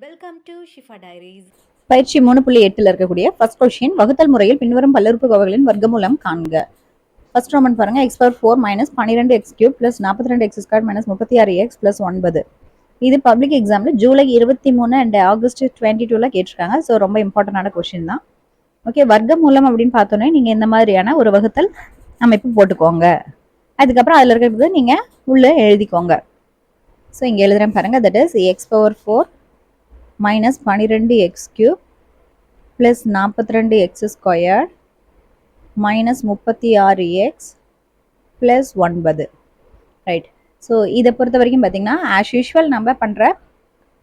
Welcome to Shifa diaries. பயிற்சி 3.8 இருக்கக்கூடிய first question வகுத்தல் முறையில் பின்வரும் பல்லுறுப்புக்கோவைகளின் வர்க்கமூலம் காண்க. ஃபர்ஸ்ட் ரோமன் பாருங்க, x power 4 minus 12x³ plus 42x² minus 36x plus 9. இது பப்ளிக் எக்ஸாம்ல ஜூலை 23 அண்ட் ஆகஸ்ட் 22ல கேட்டிருக்காங்க. ஸோ ரொம்ப இம்பார்ட்டன்டான கொஸ்டின் தான். ஓகே, வர்க்கமூலம் அப்படின்னு பார்த்தோன்னே நீங்க இந்த மாதிரியான ஒரு வகுத்தல் அமைப்பு போட்டுக்கோங்க. அதுக்கப்புறம் அதில் இருக்கிறது நீங்க உள்ள எழுதிக்கோங்க. ஸோ இங்கே எழுதுறேன் பாருங்க, that is x power 4 minus 12x³ plus 42x² minus 36x plus 9. Right. So இதை பொறுத்த வரைக்கும் பார்த்தீங்கன்னா ஆஸ் யூஷுவல் நம்ம பண்ணுற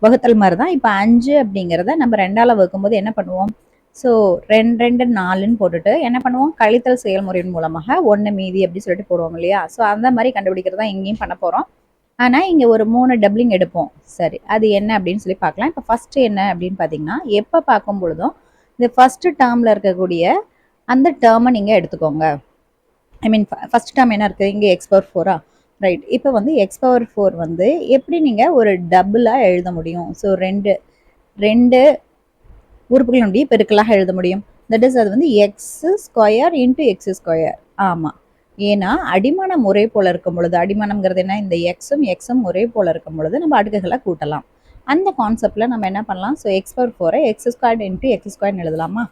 வகுத்தல் மாதிரி தான். இப்போ 5 அப்படிங்கிறத நம்ம 2ஆல் வகுக்கும்போது என்ன பண்ணுவோம்? ஸோ 2 2 4ன்னு போட்டுட்டு என்ன பண்ணுவோம்? கழித்தல் செயல்முறையின் மூலமாக 1 மீதி அப்படி சொல்லிட்டு போடுவோம் இல்லையா? ஸோ அந்த மாதிரி கண்டுபிடிக்கிறது தான் இங்கேயும் பண்ண போகிறோம். ஆனால் இங்கே ஒரு 3 டபுளிங் எடுப்போம். சரி, அது என்ன அப்படின்னு சொல்லி பார்க்கலாம். இப்போ ஃபஸ்ட்டு என்ன அப்படின்னு பார்த்தீங்கன்னா, எப்போ பார்க்கும் பொழுதும் இந்த ஃபஸ்ட்டு டேர்மில் இருக்கக்கூடிய அந்த டேர்மை நீங்கள் எடுத்துக்கோங்க. ஐ மீன் ஃபஸ்ட் டேர்ம் என்ன இருக்குது இங்கே x பவர் 4. ரைட். இப்போ வந்து x பவர் 4 வந்து எப்படி நீங்கள் ஒரு டபுளாக எழுத முடியும்? ஸோ ரெண்டு உறுப்புகளுடைய பெருக்கலாக எழுத முடியும். தட் இஸ் அது வந்து x² இன்ட்டு x². ஆமாம், ஏன்னா அடிமானம் ஒரே போல இருக்கும் பொழுது, அடிமானம்ங்கிறது என்ன? இந்த எக்ஸும் ஒரே போல இருக்கும் பொழுது நம்ம அடுக்குகளை கூட்டலாம். அந்த கான்செப்ட்ல நம்ம என்ன பண்ணலாம்? So x power 4 x² into x² எழுதலாமா?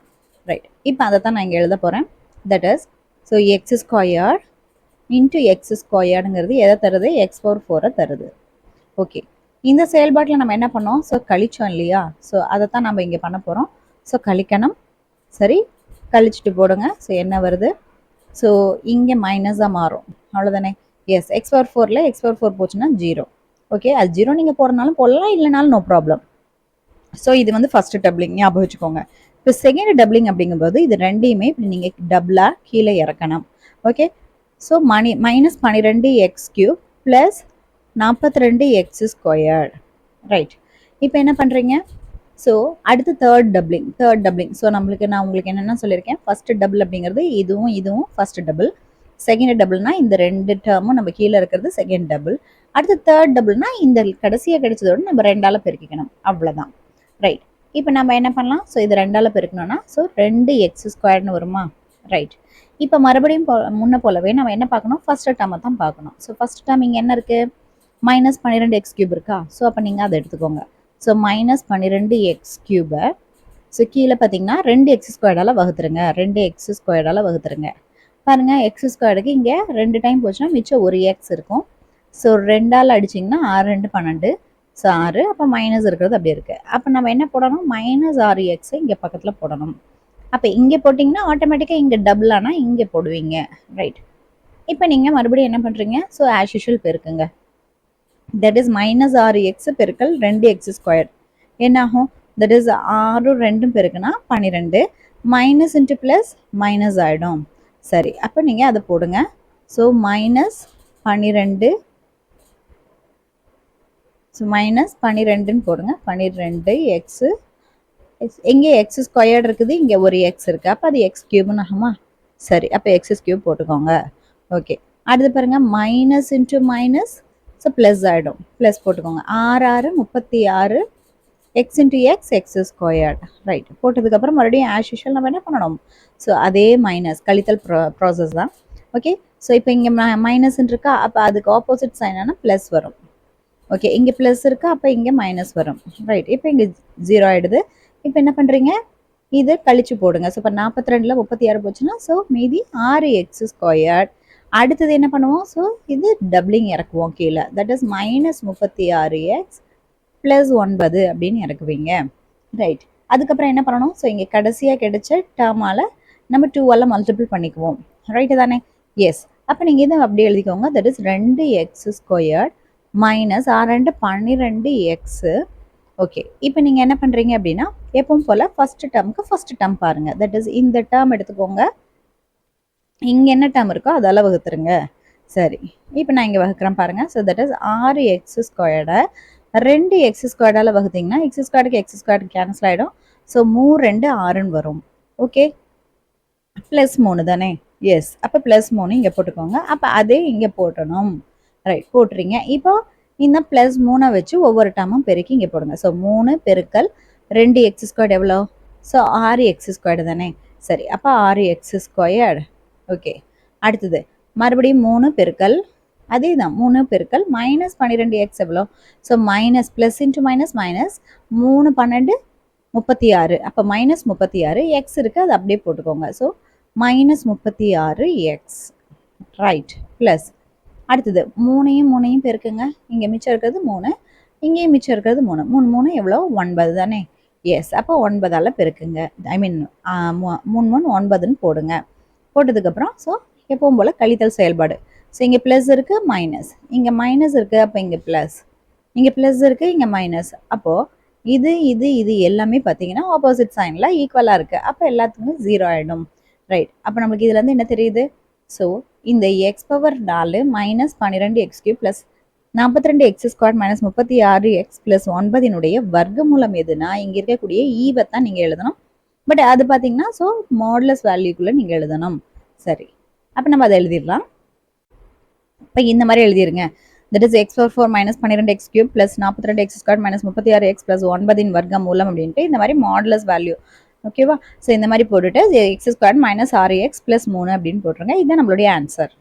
ரைட். இப்போ அதை தான் நான் இங்கே எழுத போகிறேன். That is so x² into x²ங்கிறது எதை தருது? x பவர் 4 தருது. ஓகே, இந்த செயல்பாட்டில் நம்ம என்ன பண்ணோம்? ஸோ கழிச்சோம் இல்லையா? ஸோ அதை தான் நம்ம இங்கே பண்ண போகிறோம். ஸோ கழிக்கணும். சரி, கழிச்சுட்டு போடுங்க. ஸோ என்ன வருது? ஸோ இங்கே மைனஸாக மாறும், அவ்வளோதானே? எஸ், x பவர் 4ல் x பவர் 4 போச்சுன்னா 0. ஓகே, அது 0 நீங்கள் போடுறனாலும் போடலாம், இல்லைனாலும் நோ ப்ராப்ளம். ஸோ இது வந்து ஃபஸ்ட்டு டபுளிங், ஞாபகம் வச்சுக்கோங்க. இப்போ செகண்ட் டபுளிங் அப்படிங்கும்போது இது ரெண்டையுமே இப்படி நீங்கள் டபுளாக கீழே இறக்கணும். Okay, so minus 12x³ plus 42x². Right. இப்போ என்ன பண்ணுறீங்க? ஸோ அடுத்து தேர்ட் டபுளிங். ஸோ நான் உங்களுக்கு என்னென்ன சொல்லியிருக்கேன்? ஃபஸ்ட்டு டபுள் அப்படிங்கிறது இதுவும் ஃபஸ்ட்டு டபுள். செகண்ட் டபுள்னா இந்த 2 டேர்மும் நம்ம கீழே இருக்கிறது செகண்ட் டபுள். அடுத்து தேர்ட் டபுள்னா இந்த கடைசியாக கிடைச்சதோட நம்ம 2ஆல் பெருக்கிக்கணும், அவ்வளோதான். ரைட். இப்போ நம்ம என்ன பண்ணலாம்? ஸோ இது 2ஆல் பெருக்கணும்னா ஸோ 2x² வருமா? ரைட். இப்போ மறுபடியும் முன்ன போலவே நம்ம என்ன பார்க்கணும்? ஃபஸ்ட்டு டேர்மை தான் பார்க்கணும். ஸோ ஃபஸ்ட் டேர்ம் இங்கே என்ன இருக்குது? மைனஸ் 12x³ இருக்கா? ஸோ அப்போ நீங்கள் அதை எடுத்துக்கோங்க. ஸோ மைனஸ் 12x³ ஸோ கீழே பார்த்தீங்கன்னா 2x² வகுத்துருங்க. 2x² வகுத்துருங்க. பாருங்கள், x²க்கு இங்கே 2 டைம் போச்சுன்னா மிச்சம் ஒரு x இருக்கும். ஸோ 2ஆல் அடிச்சிங்கன்னா 6 2 12. ஸோ 6. அப்போ மைனஸ் இருக்கிறது அப்படி இருக்குது. அப்போ நம்ம என்ன போடணும்? மைனஸ் 6x இங்கே பக்கத்தில் போடணும். அப்போ இங்கே போட்டிங்கன்னா ஆட்டோமேட்டிக்காக இங்கே டபுள் ஆனால் இங்கே போடுவீங்க. ரைட். இப்போ நீங்கள் மறுபடியும் என்ன பண்ணுறீங்க? ஸோ ஆஸ் யூஷுவல் பெருக்குங்க. தட் இஸ் மைனஸ் 6x பெருக்கல் 2x². என்ன ஆகும்? தட் இஸ் 6 2 பெருக்குனா 12. மைனஸ் இன்ட்டு ப்ளஸ் மைனஸ் ஆகிடும். சரி, அப்போ நீங்கள் அதை போடுங்க. So minus 12. ஸோ மைனஸ் 12ன்னு போடுங்க. 12x எங்கே x² இருக்குது, இங்கே ஒரு x இருக்குது. அப்போ அது x³ ஆகுமா? சரி, அப்போ x³ போட்டுக்கோங்க. ஓகே, அடுத்து பாருங்கள், minus into minus so plus ஆகிடும். ப்ளஸ் போட்டுக்கோங்க. 6 6 36 x இன்ட்டு x² ரைட். போட்டதுக்கப்புறம் மறுபடியும் ஆஸ் யூஷுவல் நம்ம என்ன பண்ணணும்? ஸோ அதே மைனஸ் கழித்தல் ப்ராசஸ் தான். ஓகே, ஸோ இப்போ இங்கே மைனஸ்ன்னு இருக்கா? அப்போ அதுக்கு ஆப்போசிட் சைனான ப்ளஸ் வரும். ஓகே, இங்கே ப்ளஸ் இருக்கா? அப்போ இங்கே மைனஸ் வரும். ரைட். இப்போ இங்கே 0 ஆகிடுது. இப்போ என்ன பண்ணுறீங்க? இது கழிச்சு போடுங்க. ஸோ இப்போ 42ல் 36 போச்சுன்னா ஸோ மீதி 6x². அடுத்தது என்ன பண்ணுவோம்? ஸோ இது டபுளிங் இறக்குவோம் கீழே. That is minus 36x plus 9 அப்படின்னு இறக்குவீங்க. ரைட். அதுக்கப்புறம் என்ன பண்ணணும்? ஸோ இங்கே கடைசியாக கிடைச்ச டேர்மால் நம்ம 2ஆல் மல்டிபிள் பண்ணிக்குவோம். ரைட்டு தானே? எஸ். அப்போ நீங்கள் இதை அப்படியே எழுதிக்கோங்க. That is 2x² minus 6 2 12x. Okay, இப்போ நீங்கள் என்ன பண்ணுறீங்க அப்படின்னா எப்பவும் போல் ஃபஸ்ட்டு டேர்முக்கு ஃபஸ்ட்டு டேர்ம் பாருங்கள். தட் இஸ் இந்த டேர்ம் எடுத்துக்கோங்க. இங்கே என்ன டேர்ம் இருக்கோ அதால் வகுத்துருங்க. சரி, இப்போ நான் இங்கே வகுக்கிறேன் பாருங்கள். So that is 6x². 2x² வகுத்தீங்கன்னா x²க்கு x² cancel ஆகிடும். ஸோ 3 2 6ன்னு வரும். ஓகே, ப்ளஸ் 3 தானே? எஸ். அப்போ ப்ளஸ் 3 இங்கே போட்டுக்கோங்க. அப்போ அதே இங்கே போட்டணும். ரைட், போட்டுறீங்க. இப்போ இந்த ப்ளஸ் 3 வச்சு ஒவ்வொரு டேர்மும் பெருக்கி இங்கே போடுங்க. ஸோ 3 பெருக்கல் 2 எக்ஸ் ஸ்கொயர்டு எவ்வளோ? ஸோ 6 எக்ஸ் ஸ்கொயர்டு தானே. சரி, அப்போ 6 எக்ஸ் ஸ்கொயர்டு. ஓகே, அடுத்தது மறுபடியும் 3 பெருக்கல் அதே தான் 3 பெருக்கல் மைனஸ் 12 எக்ஸ் எவ்வளோ? So minus plus into minus minus 3 12 36. அப்போ மைனஸ் 36 எக்ஸ் இருக்குது, அது அப்படியே போட்டுக்கோங்க. So minus 36 X, right. Plus அடுத்தது 3 பெருக்குங்க. இங்கே மிச்சம் இருக்கிறது 3, இங்கேயும் மிச்சம் இருக்கிறது 3. 3 3 எவ்வளோ? 9 தானே. எஸ், அப்போ 9ஆல் பெருக்குங்க. ஐ மீன் 3 3 9ன்னு போடுங்க. போட்டதுக்கப்புறம் ஸோ எப்பவும் போல் கழித்தல் செயல்பாடு. ஸோ இங்கே ப்ளஸ் இருக்குது, மைனஸ், இங்கே மைனஸ் இருக்குது, அப்போ இங்கே ப்ளஸ், இங்கே ப்ளஸ் இருக்குது, இங்கே மைனஸ். அப்போது இது இது இது எல்லாமே பார்த்தீங்கன்னா ஆப்போசிட் சைனில் ஈக்குவலாக இருக்குது. அப்போ எல்லாத்துக்குமே 0 ஆகிடும். ரைட், அப்போ நம்மளுக்கு இதுலேருந்து என்ன தெரியுது? ஸோ இந்த X power 4 minus 12 x cube plus 42 x square minus 36 x plus 9 வர்க்கமூலம் எதுனா இங்கே இருக்கக்கூடிய ஈவை தான் நீங்கள் எழுதணும். பட் அது பார்த்தீங்கன்னா ஸோ மாடுலஸ் வேல்யூக்குள்ளே நீங்கள் எழுதணும். சரி, அப்போ நம்ம அதை எழுதிடலாம். இப்போ இந்த மாதிரி எழுதிருங்க. That is x power 4 minus 12 x cube plus 42 x square minus 36 x plus 9 வர்க்கமூலம் அப்படின்ட்டு இந்த மாதிரி மாடுலஸ் வேல்யூ. ஓகேவா? ஸோ இந்த மாதிரி போட்டுட்டு X square minus 6x plus 3 அப்படின்னு போட்டுருங்க. இதுதான் நம்மளுடைய ஆன்சர்.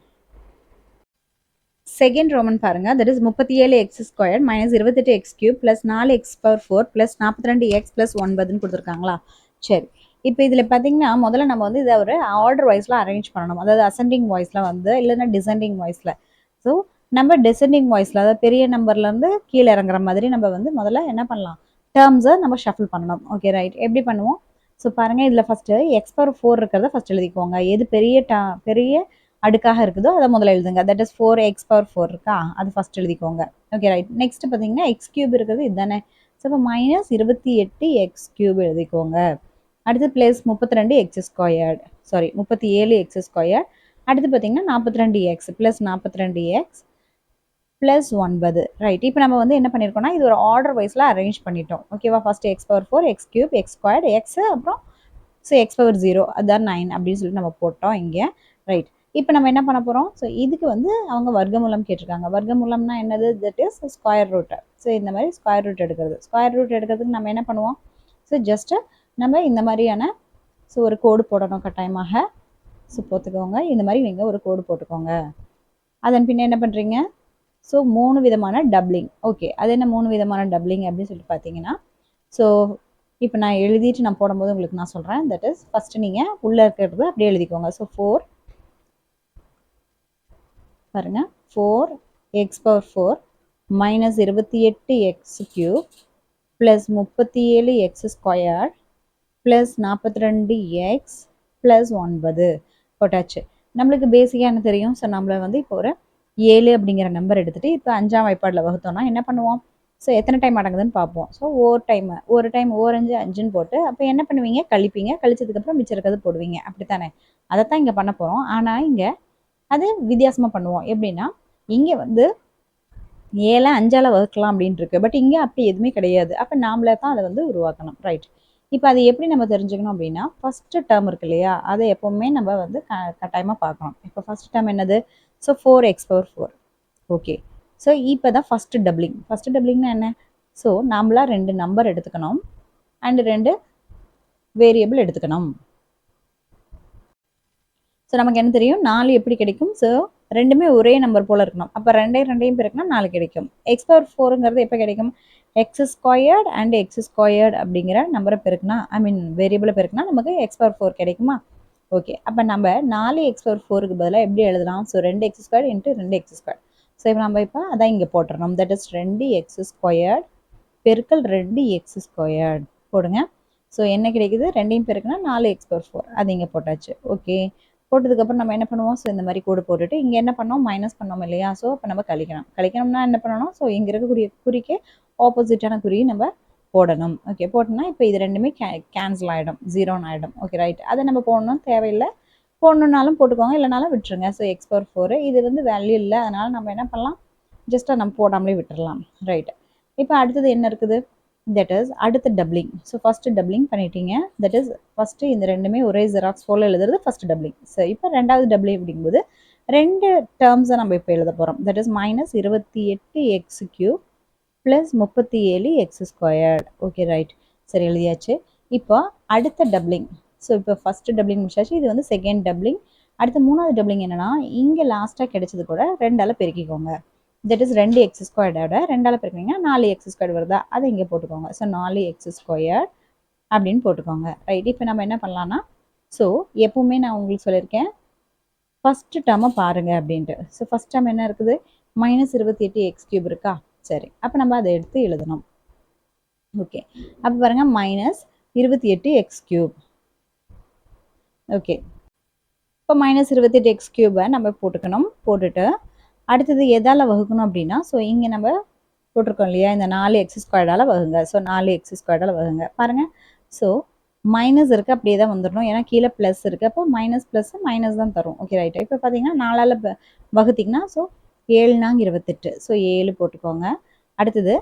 செகண்ட் ரோமன் பாருங்க. That is 37 x square minus 28 x cube plus 4 x power 4 plus 42 x plus 9ன்னு கொடுத்துருக்காங்களா? சரி, இப்போ இதில் பார்த்தீங்கன்னா முதல்ல நம்ம வந்து இதை ஒரு ஆர்டர் வைஸில் அரேஞ்ச் பண்ணணும். அதாவது அசெண்டிங் வாய்ஸில் வந்து இல்லைன்னா டிசெண்டிங் வாய்ஸில். ஸோ நம்ம டிசெண்டிங் வாய்ஸில் அதாவது பெரிய நம்பர்லேருந்து கீழே இறங்குற மாதிரி நம்ம வந்து முதல்ல என்ன பண்ணலாம்? டேர்ம்ஸை நம்ம ஷஃபிள் பண்ணணும். Okay, right. எப்படி பண்ணுவோம்? ஸோ பாருங்கள், இதில் ஃபஸ்ட்டு எக்ஸ் பவர் 4 இருக்கிறத ஃபஸ்ட் எழுதிக்கோங்க. எது பெரிய அடுக்காக இருக்குதோ அதை முதல்ல எழுதுங்க. தட் இஸ் 4 எக்ஸ் பவர் 4 இருக்கா, அது ஃபஸ்ட் எழுதிக்கோங்க. Okay, right. நெக்ஸ்ட் பார்த்தீங்கன்னா எக்ஸ் கியூப் இருக்கிறது இதுதானே. ஸோ இப்போ மைனஸ் 28 எக்ஸ் கியூப் எழுதிக்கோங்க. அடுத்து plus 32 X squared, sorry 37 x square. அடுத்து பார்த்தீங்கன்னா 42 x plus 42 x plus 9. Right, இப்போ நம்ம வந்து என்ன பண்ணியிருக்கோம்னா இது ஒரு ஆர்டர் வைஸில் அரேஞ்ச் பண்ணிட்டோம். ஓகேவா? First X power 4 X cube X squared X அப்புறம் ஸோ எக்ஸ் பவர் 0 அதுதான் 9 அப்படின்னு சொல்லிட்டு நம்ம போட்டோம் இங்கே. ரைட், இப்போ நம்ம என்ன பண்ண போகிறோம்? ஸோ இதுக்கு வந்து அவங்க வர்க்கமூலம் கேட்டிருக்காங்க. வர்க்கமூலம்னா என்னது? That is square route. So இந்த மாதிரி ஸ்கொயர் ரூட் எடுக்கிறது. ஸ்கொயர் ரூட் எடுக்கிறதுக்கு நம்ம என்ன பண்ணுவோம்? ஸோ ஜஸ்ட்டு நம்ம இந்த மாதிரியான ஸோ ஒரு கோடு போடணும் கட்டாயமாக. ஸோ போட்டுக்கோங்க, இந்த மாதிரி நீங்கள் ஒரு கோடு போட்டுக்கோங்க. அதன் பின்ன என்ன பண்ணுறீங்க? ஸோ 3 விதமான டப்ளிங். ஓகே, அது என்ன 3 விதமான டப்ளிங் அப்படின்னு சொல்லிட்டு பார்த்தீங்கன்னா, ஸோ இப்போ நான் எழுதிட்டு நான் போடும்போது உங்களுக்கு நான் சொல்கிறேன். தட் இஸ் ஃபஸ்ட்டு நீங்கள் உள்ளே இருக்கிறது அப்படியே எழுதிக்கோங்க. ஸோ 4 பாருங்கள், 4 x power 4 minus 28 x cube plus 37 x square plus 42 x plus 9 போட்டாச்சு. நம்மளுக்கு பேசிக்காக என்ன தெரியும்? ஸோ நம்மளை வந்து இப்போ ஒரு 7 அப்படிங்கிற நம்பர் எடுத்துகிட்டு இப்போ 5ஆம் வாய்ப்பாடில் வகுத்தோம்னா என்ன பண்ணுவோம்? ஸோ எத்தனை டைம் அடங்குதுன்னு பார்ப்போம். ஸோ ஒரு டைம் 5 5ன்னு போட்டு அப்போ என்ன பண்ணுவீங்க? கழிப்பீங்க. கழிச்சதுக்கப்புறம் மிச்சம் இருக்கிறது போடுவீங்க. அப்படித்தானே? அதைத்தான் இங்கே பண்ண போகிறோம். ஆனால் இங்கே அது வித்தியாசமாக பண்ணுவோம். எப்படின்னா இங்கே வந்து 7 5ஆல் வகுக்கலாம் அப்படின்ட்டு இருக்கு. பட் இங்கே அப்படி எதுவுமே கிடையாது. அப்போ நாமளே தான் அதை வந்து உருவாக்கணும். ரைட், இப்போ அது எப்படி நம்ம தெரிஞ்சுக்கணும் அப்படின்னா ஃபஸ்ட்டு டேர்ம் இருக்கு இல்லையா, அதை எப்போவுமே நம்ம வந்து கட்டாயமாக பார்க்கணும். இப்போ ஃபஸ்ட் டேர்ம் என்னது? So 4 x power 4. Okay, so இப்போ தான் ஃபஸ்ட்டு டப்ளிங். ஃபஸ்ட்டு டப்ளிங்னா என்ன? ஸோ நாமளாக 2 நம்பர் எடுத்துக்கணும் அண்ட் 2 வேரியபிள் எடுத்துக்கணும். ஸோ நமக்கு என்ன தெரியும்? 4 எப்படி கிடைக்கும்? ஸோ ரெண்டுமே ஒரே நம்பர் போல் இருக்கணும். அப்போ 2 பெருக்குனா 4 கிடைக்கும். எக்ஸ் பவர் 4ங்கிறது எப்போ கிடைக்கும்? X squared and X squared அப்படிங்கிற நம்பரை பெருக்குனா ஐ மீன் வேரியபிளை பெருக்குனா நமக்கு எக்ஸ் பவர் 4 கிடைக்குமா? ஓகே, அப்போ நம்ம 4 எக்ஸ் பவர் 4க்கு பதிலாக எப்படி எழுதலாம்? So 2 X square into 2 X square. So இப்போ நம்ம இப்போ அதான் இங்கே போட்டுறணும். தட் இஸ் 2 எக்ஸ் ஸ்கொயர்டு பெருக்கல் 2 எக்ஸ் ஸ்கொயர்டு போடுங்க. ஸோ என்ன கிடைக்குது? 2 பெருக்குனா 4 எக்ஸ் பவர் 4. அது இங்கே போட்டாச்சு. ஓகே, போட்டதுக்கப்புறம் நம்ம என்ன பண்ணுவோம்? ஸோ இந்த மாதிரி கோடு போட்டுட்டு இங்கே என்ன பண்ணோம்? மைனஸ் பண்ணோம் இல்லையா? ஸோ அப்போ நம்ம கழிக்கணும்னா என்ன பண்ணணும்? ஸோ இங்கே இருக்கக்கூடிய குறிக்கு ஆப்போசிட்டான குறியை நம்ம போடணும். ஓகே, போட்டோம்னா இப்போ இது ரெண்டுமே கேன்சல் ஆகிடும், 0ன்னு ஆகிடும். Okay, right. அதை நம்ம போடணும் தேவையில்லை. போடணுன்னாலும் போட்டுக்கோங்க, இல்லைனாலும் விட்டுருங்க. ஸோ எக்ஸ் பவர் 4 இது வந்து வேல்யூ இல்லை, அதனால் நம்ம என்ன பண்ணலாம்? ஜஸ்ட்டாக நம்ம போடாமலே விட்டுடலாம். ரைட், இப்போ அடுத்தது என்ன இருக்குது? தட் இஸ் அடுத்த டப்ளிங். ஸோ ஃபஸ்ட்டு டப்ளிங் பண்ணிட்டீங்க. தட் இஸ் ஃபஸ்ட்டு இந்த ரெண்டுமே ஒரே ஜெராக்ஸ் போல் எழுதுறது ஃபஸ்ட்டு டப்ளிங். ஸோ இப்போ ரெண்டாவது டப்ளிங் அப்படிங்கும்போது ரெண்டு டேர்ம்ஸை நம்ம இப்போ எழுத போகிறோம். That is -28x³ plus 37x². Okay right. சரி எழுதியாச்சு. இப்போ அடுத்த டபுளிங். ஸோ இப்போ ஃபஸ்ட்டு டபுளிங் முடிச்சாச்சு. இது வந்து செகண்ட் டபுளிங். அடுத்த மூணாவது டபுளிங் என்னன்னா, இங்கே லாஸ்ட்டாக கிடைச்சது கூட 2ஆல் பெருக்கிக்கோங்க. தட் இஸ் 2x² 2ஆல் பெருக்கினீங்கன்னா 4x² வருதா, அதை இங்கே போட்டுக்கோங்க. ஸோ 4x² அப்படின்னு போட்டுக்கோங்க. ரைட். இப்போ நம்ம என்ன பண்ணலான்னா, ஸோ எப்பவுமே நான் உங்களுக்கு சொல்லியிருக்கேன் ஃபஸ்ட்டு டேர்மை பாருங்கள் அப்படின்ட்டு. ஸோ ஃபஸ்ட் டேர்ம் என்ன இருக்குது, -28x³ இருக்கா. சரி, அப்போ நம்ம அதை எடுத்து எழுதணும். ஓகே, அப்போ பாருங்கள் -28x³. ஓகே, இப்போ -28x³ நம்ம போட்டுக்கணும். போட்டுட்டு அடுத்தது எதால் வகுக்கணும் அப்படின்னா, ஸோ இங்கே நம்ம போட்டிருக்கோம் இல்லையா, இந்த 4x² வகுங்க. So 4x² வகுங்க. பாருங்கள், ஸோ மைனஸ் இருக்குது, அப்படியே தான் வந்துடணும். ஏன்னா கீழே ப்ளஸ் இருக்குது. அப்போ மைனஸ் ப்ளஸ் மைனஸ் தான் தரும். Okay right. இப்போ பார்த்தீங்கன்னா 4ஆல் வகுத்திங்கன்னா, ஸோ 7 நாங்க 28. ஸோ 7 போட்டுக்கோங்க. அடுத்தது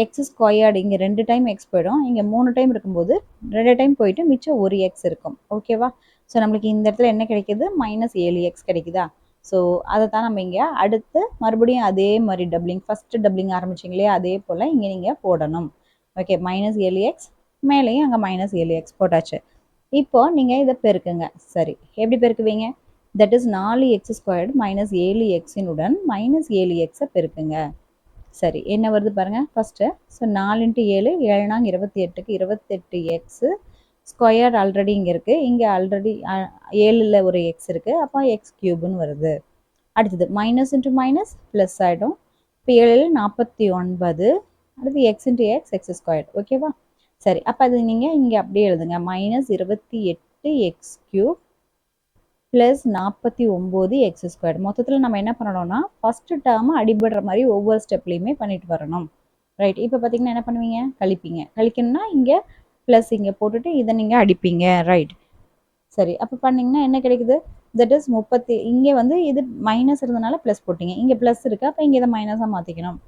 x², இங்கே 2 டைம் எக்ஸ் போயிடும். இங்கே 3 டைம் இருக்கும்போது 2 டைம் போயிட்டு மிச்சம் ஒரு எக்ஸ் இருக்கும். ஓகேவா. ஸோ நம்மளுக்கு இந்த இடத்துல என்ன கிடைக்கிது, -7x கிடைக்குதா. ஸோ அதை தான் நம்ம இங்கே அடுத்து மறுபடியும் அதே மாதிரி டபுளிங், ஃபஸ்ட்டு டபுளிங் ஆரம்பிச்சிங்க இல்லையா, அதே போல் இங்கே நீங்கள் போடணும். ஓகே, -7x, மேலேயும் அங்கே -7x போட்டாச்சு. இப்போ நீங்கள் இதை பெருக்குங்க. சரி, எப்படி பெருக்குவீங்க, தட் இஸ் 4x² -7x-உடன் -7x பெருக்குங்க. சரி, என்ன வருது பாருங்கள் ஃபஸ்ட்டு. ஸோ 4 × 7 7 நாங்க 28க்கு 28x² ஆல்ரெடி இங்கே இருக்குது. இங்கே ஆல்ரெடி 7ல் ஒரு எக்ஸ் இருக்குது. அப்போ x³ வருது. அடுத்தது மைனஸ் இன்ட்டு மைனஸ் ப்ளஸ் ஆகிடும். இப்போ 7 49. அடுத்து x × x x². ஓகேவா. சரி, அப்போ அது நீங்கள் இங்கே அப்படியே எழுதுங்க. -28x³ plus 49x². மொத்தத்தில் நம்ம என்ன பண்ணணும்னா, ஃபஸ்ட்டு டேர்மை அடிபடுற மாதிரி ஒவ்வொரு ஸ்டெப்லேயுமே பண்ணிட்டு வரணும். ரைட். இப்போ பார்த்தீங்கன்னா என்ன பண்ணுவீங்க, கழிப்பீங்க. கழிக்கணும்னா இங்கே ப்ளஸ் இங்கே போட்டுட்டு இதை நீங்கள் அடிப்பீங்க. ரைட். சரி, அப்போ பண்ணிங்கன்னா என்ன கிடைக்குது, தட் இஸ் 30. இங்கே வந்து இது மைனஸ் இருந்தனால ப்ளஸ் போட்டிங்க. இங்கே ப்ளஸ் இருக்குது, அப்போ இங்கே இதை மைனஸாக மாற்றிக்கணும்.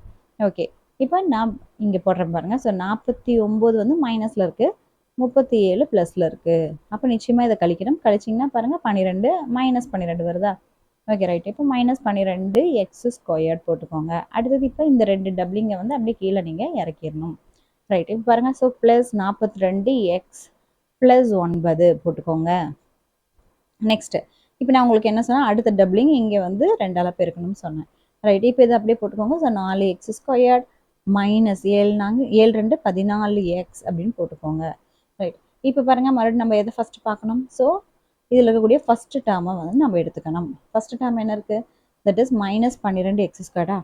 ஓகே, இப்போ நான் இங்கே போடுறேன் பாருங்கள். ஸோ 49 வந்து மைனஸில் இருக்குது, 37 ப்ளஸில் இருக்குது. அப்போ நிச்சயமாக இதை கழிக்கணும். கழிச்சிங்கன்னா பாருங்கள் 12 -12 வருதா. Okay right. இப்போ -12x² போட்டுக்கோங்க. அடுத்தது இப்போ இந்த 2 டபுளிங்கை வந்து அப்படியே கீழே நீங்கள் இறக்கிடணும். ரைட். இப்போ பாருங்கள், ஸோ ப்ளஸ் 42x ப்ளஸ் 9 போட்டுக்கோங்க. நெக்ஸ்ட்டு இப்போ நான் உங்களுக்கு என்ன சொன்னேன், அடுத்த டபுளிங் இங்கே வந்து 2ஆல் பெருக்கணும்னு சொன்னேன். ரைட். இப்போ இதை அப்படியே போட்டுக்கோங்க. ஸோ 4x² மைனஸ் 7 நாங்க 7 2 14x அப்படின்னு போட்டுக்கோங்க. ரைட். இப்போ பாருங்கள், மறுபடியும் நம்ம எதை ஃபஸ்ட்டு பார்க்கணும். ஸோ இதில் இருக்கக்கூடிய ஃபஸ்ட்டு டேர்மை வந்து நம்ம எடுத்துக்கணும். ஃபஸ்ட்டு டேர்ம் என்ன இருக்குது, தட் இஸ் -12x².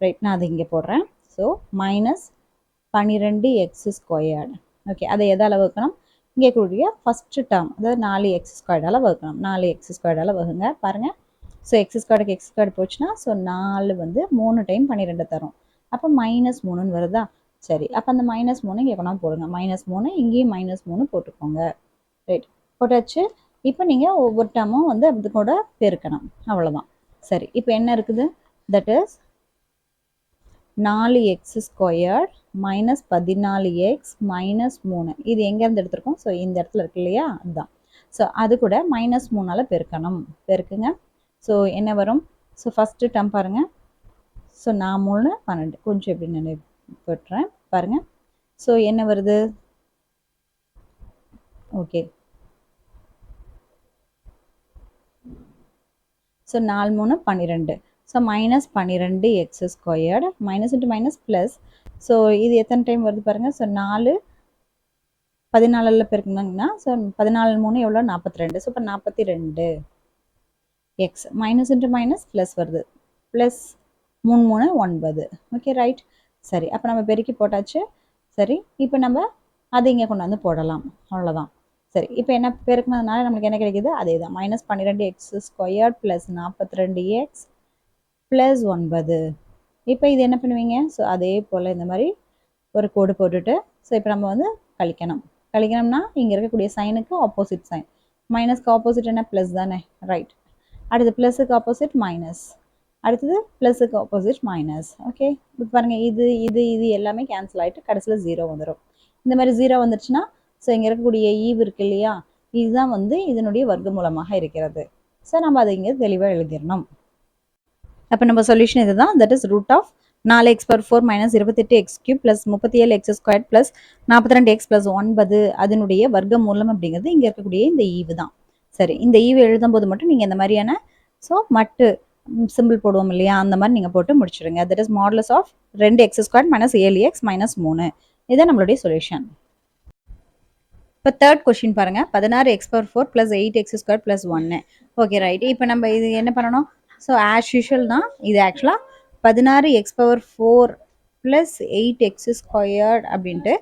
ரைட், நான் அதை இங்கே போடுறேன். So -12x². ஓகே, அதை எதால் வகுக்கணும், இங்கே இருக்கக்கூடிய ஃபஸ்ட்டு டேர்ம், அதாவது 4x² வகுக்கணும். 4x² வகுங்க. பாருங்கள், ஸோ x²க்கு x² போச்சுன்னா, ஸோ 4 வந்து 3 டைம் 12 தரும். அப்போ -3ன்னு வருதா. சரி, அப்போ அந்த -3 இங்கே கொண்டாந்து போடுங்க. -3 இங்கேயும் -3 போட்டுக்கோங்க. ரைட், போட்டாச்சு. இப்போ நீங்கள் ஒவ்வொரு டேர்மும் வந்து அது கூட பெருக்கணும். அவ்வளோதான். சரி, இப்போ என்ன இருக்குது, தட் இஸ் 4x² -14x -3. இது எங்கேருந்து எடுத்திருக்கோம், ஸோ இந்த இடத்துல இருக்கு இல்லையா, அதுதான். ஸோ அது கூட -3ஆல் பெருக்கணும். பெருக்குங்க. ஸோ என்ன வரும், ஸோ ஃபஸ்ட்டு டேர்ம் பாருங்கள். ஸோ 4 3 12 கொஞ்சம் எப்படி நான் போட்டுறேன் பாருங்கள். ஸோ என்ன வருது, okay. So 4 3 12. So -12x², minus into minus plus. So இது எத்தனை டைம் வருது பாருங்கள். ஸோ 4 14 பெருக்குனாங்கன்னா, ஸோ 14 3 எவ்வளோ, 42. ஸோ இப்போ 42 X. Minus into minus plus வருது. ப்ளஸ் 3 3 9. Okay right. சரி, அப்போ நம்ம பெருக்கி போட்டாச்சு. சரி, இப்போ நம்ம அதை இங்கே கொண்டு வந்து போடலாம். அவ்வளோதான். சரி, இப்போ என்ன பெருக்குனதுனால நம்மளுக்கு என்ன கிடைக்குது, அதே தான். -12x² plus 42x plus 9. இப்போ இது என்ன பண்ணுவீங்க, ஸோ அதே போல் இந்த மாதிரி ஒரு கோடு போட்டுட்டு, ஸோ இப்போ நம்ம வந்து கழிக்கணும். கழிக்கணும்னா இங்கே இருக்கக்கூடிய சைனுக்கு ஆப்போசிட் சைன். மைனஸ்க்கு ஆப்போசிட் என்ன, ப்ளஸ் தானே. ரைட். அடுத்து ப்ளஸுக்கு ஆப்போசிட் மைனஸ். அடுத்தது ப்ளஸுக்கு ஆப்போசிட் மைனஸ். ஓகே, இப்போ பாருங்கள், இது இது இது எல்லாமே கேன்சல் ஆகிட்டு கடைசியில் 0 வந்துடும். இந்த மாதிரி 0 வந்துடுச்சுன்னா, ஸோ இங்கே இருக்கக்கூடிய ஈவு இருக்கு இல்லையா, இதுதான் வந்து இதனுடைய வர்க்க மூலமாக இருக்கிறது. ஸோ நம்ம அதை இங்கே தெளிவாக எழுதிடணும். அப்போ நம்ம சொல்யூஷன் இதுதான். That is root of 4x/4 minus 28x³ plus 37x² plus 42x plus 9 அதனுடைய வர்க்க மூலம் அப்படிங்கிறது இங்கே இருக்கக்கூடிய இந்த ஈவு தான். சரி, இந்த ஈவு எழுதும்போது மட்டும் நீங்கள் இந்த மாதிரியான மட்டு சிம்பிள் போடுவோம் இல்லையா, அந்த மாதிரி நீங்கள் போட்டு முடிச்சிடுங்க. That is modulus of 2x² minus 7x minus 3. இதுதான் நம்மளுடைய சொல்யூஷன். இப்போ தேர்ட் கொஸ்டின் பாருங்க, 16x/4 plus 8x² plus 1. Okay right. இப்போ நம்ம இது என்ன பண்ணணும்? ஸோ ஆஸ் யூஷுவல் தான். இது ஆக்சுவலாக 16x/4 ப்ளஸ் 8x² அப்படின்ட்டு.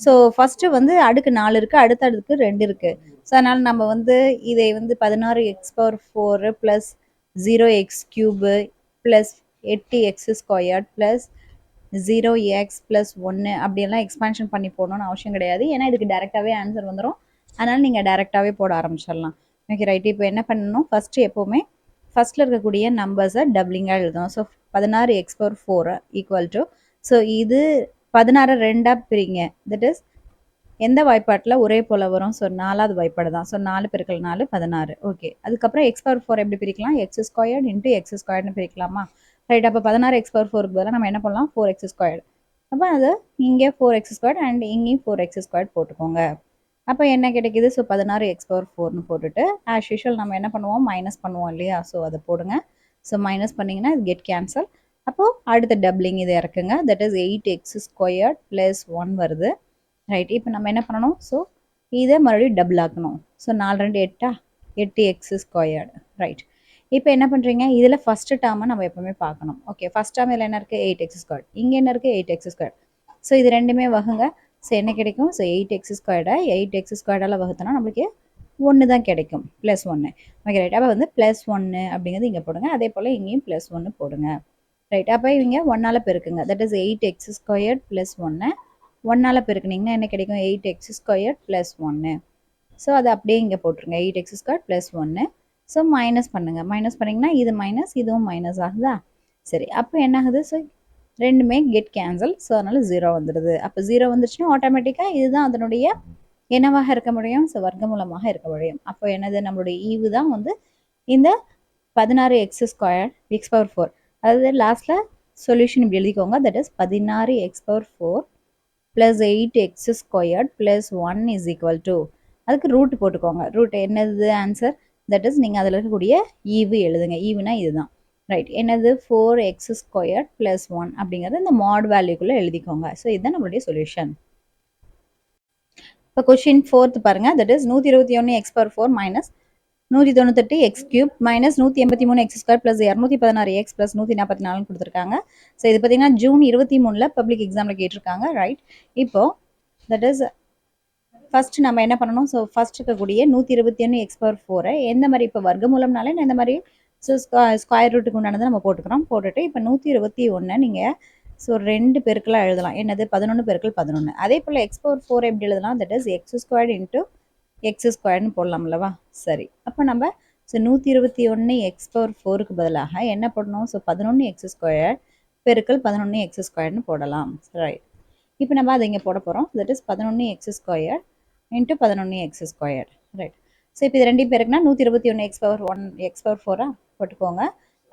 ஸோ ஃபஸ்ட்டு வந்து அடுக்கு 4 இருக்குது, அடுத்த அடுக்கு 2 இருக்குது. ஸோ அதனால் நம்ம வந்து இதை வந்து 16x/4 plus 0x³ plus 8x² plus 0x plus 1 அப்படியெல்லாம் எக்ஸ்பான்ஷன் பண்ணி போடணும்னு அவசியம் கிடையாது. ஏன்னா இதுக்கு டேரெக்டாகவே ஆன்சர் வந்துடும். அதனால் நீங்கள் டேரெக்டாகவே போட ஆரம்பிச்சிடலாம். Okay right. இப்போ என்ன பண்ணணும்? ஃபஸ்ட்டு எப்போவுமே ஃபஸ்ட்டில் இருக்கக்கூடிய நம்பர்ஸை டபுளிங்காக எழுதணும். So 16x/4 equal to, so இது 16 2ஆக பிரிங்க. தட் இஸ் எந்த வாய்ப்பாட்டில் ஒரே போல் வரும்? ஸோ 4வது வாய்ப்பாடு தான். ஸோ 4 பெருக்கல் 4 16. ஓகே, அதுக்கப்புறம் x/4 எப்படி பிரிக்கலாம்? x² into x²ன்னு பிரிக்கலாமா? ரைட். அப்போ 16x/4க்கு பதிலாக நம்ம என்ன பண்ணலாம்? 4x². அப்போ அது இங்கே 4x² அண்ட் இங்கேயும் 4x² போட்டுக்கோங்க. அப்போ என்ன கிடைக்குது? ஸோ 16x/4ன்னு போட்டுட்டு ஆஸ் யூஷுவல் நம்ம என்ன பண்ணுவோம்? மைனஸ் பண்ணுவோம் இல்லையா? ஸோ அதை போடுங்க. ஸோ மைனஸ் பண்ணிங்கன்னா இது கெட் கேன்சல். அப்போது அடுத்த டபுளிங் இதை இறக்குங்க. தட் இஸ் 8x² ப்ளஸ் 1 வருது. ரைட். இப்போ நம்ம என்ன பண்ணணும்? ஸோ இதை மறுபடியும் டபுள் ஆக்கணும். So 4 2 8 8x². ரைட். இப்போ என்ன பண்ணுறீங்க? இதில் ஃபஸ்ட்டு டேர்மை நம்ம எப்போவுமே பார்க்கணும். ஓகே, ஃபஸ்ட் டேர்ம் இதில் என்ன இருக்குது? 8x². இங்கே என்ன இருக்குது? 8x². ஸோ இது ரெண்டுமே வகுங்க. ஸோ என்ன கிடைக்கும்? ஸோ 8x² 8x² வகுத்தோன்னா நம்மளுக்கு 1 தான் கிடைக்கும். ப்ளஸ் 1. Okay right. அப்போ வந்து ப்ளஸ் 1 அப்படிங்கிறது இங்கே போடுங்க. அதே போல் இங்கேயும் ப்ளஸ் 1 போடுங்க. ரைட். அப்போ இவங்க 1ஆல் பெருக்குங்க. That is 8x² plus 1. 1ஆல் பெருக்குனிங்கன்னா என்ன கிடைக்கும்? 8x² plus 1. ஸோ அதை அப்படியே இங்கே போட்டுருங்க. 8x² plus 1. ஸோ மைனஸ் பண்ணுங்கள். மைனஸ் பண்ணிங்கன்னா இது மைனஸ், இதுவும் மைனஸ் ஆகுதா? சரி, அப்போ என்ன ஆகுது? ஸோ ரெண்டுமே கெட் கேன்சல். ஸோ அதனால் 0 வந்துடுது. அப்போ 0 வந்துருச்சுன்னா ஆட்டோமேட்டிக்காக இதுதான் அதனுடைய என்னவாக இருக்க முடியும்? ஸோ வர்க்கமூலமாக இருக்க முடியும். அப்போ என்னது? நம்மளுடைய ஈவு தான் வந்து இந்த 16x² x/4. அதாவது லாஸ்ட்டில் சொல்யூஷன் இப்படி எழுதிக்கோங்க. That is 16x/4 plus 8x² plus 1 is equal to, அதுக்கு ரூட் போட்டுக்கோங்க. ரூட் என்னது ஆன்சர்? தட் இஸ் நீங்கள் அதில் இருக்கக்கூடிய ஈவு எழுதுங்க. ஈவுனா இதுதான். ரைட். என்னது? 4x² ப்ளஸ் 1 அப்படிங்கிறது இந்த மாட் வேல்யூக்குள்ளே எழுதிக்கோங்க. ஸோ இதுதான் நம்மளுடைய சொல்யூஷன். இப்போ கொஷின் 4th பாருங்கள். That is 121x/4 minus 198x³ minus 183x² plus 216x plus 144 கொடுத்துருக்காங்க. ஸோ இது பார்த்தீங்கன்னா ஜூன் 23 பப்ளிக் எக்ஸாமில் கேட்டிருக்காங்க. ரைட். இப்போது தட் இஸ் ஃபஸ்ட்டு நம்ம என்ன பண்ணணும்? ஸோ ஃபஸ்ட் இருக்கக்கூடிய 121x/4 எந்த மாதிரி இப்போ வர்க்கமூலம்னாலே நான் இந்த மாதிரி ஸோ ஸ்கொயர் ரூட்டுக்கு உண்டானதை நம்ம போட்டுக்கிறோம். போட்டுட்டு இப்போ 121 நீங்கள் ஸோ 2 பெருக்கெல்லாம் எழுதலாம். என்னது? 11 பெருக்கல் 11. அதே போல் x/4 எப்படி எழுதலாம்? தட் இஸ் x² இன்ட்டு x²ன்னு போடலாம் அல்லவா? சரி, அப்போ நம்ம ஸோ 121x/4க்கு பதிலாக என்ன போடணும்? ஸோ 11x² பெருக்கல் 11x²ன்னு போடலாம். ரைட். இப்போ நம்ம அதை இங்கே போட போகிறோம். That is 11x² into 11x². Right. So இப்போ இது ரெண்டையும் பேருக்குன்னா 121x/4 போட்டுக்கோங்க.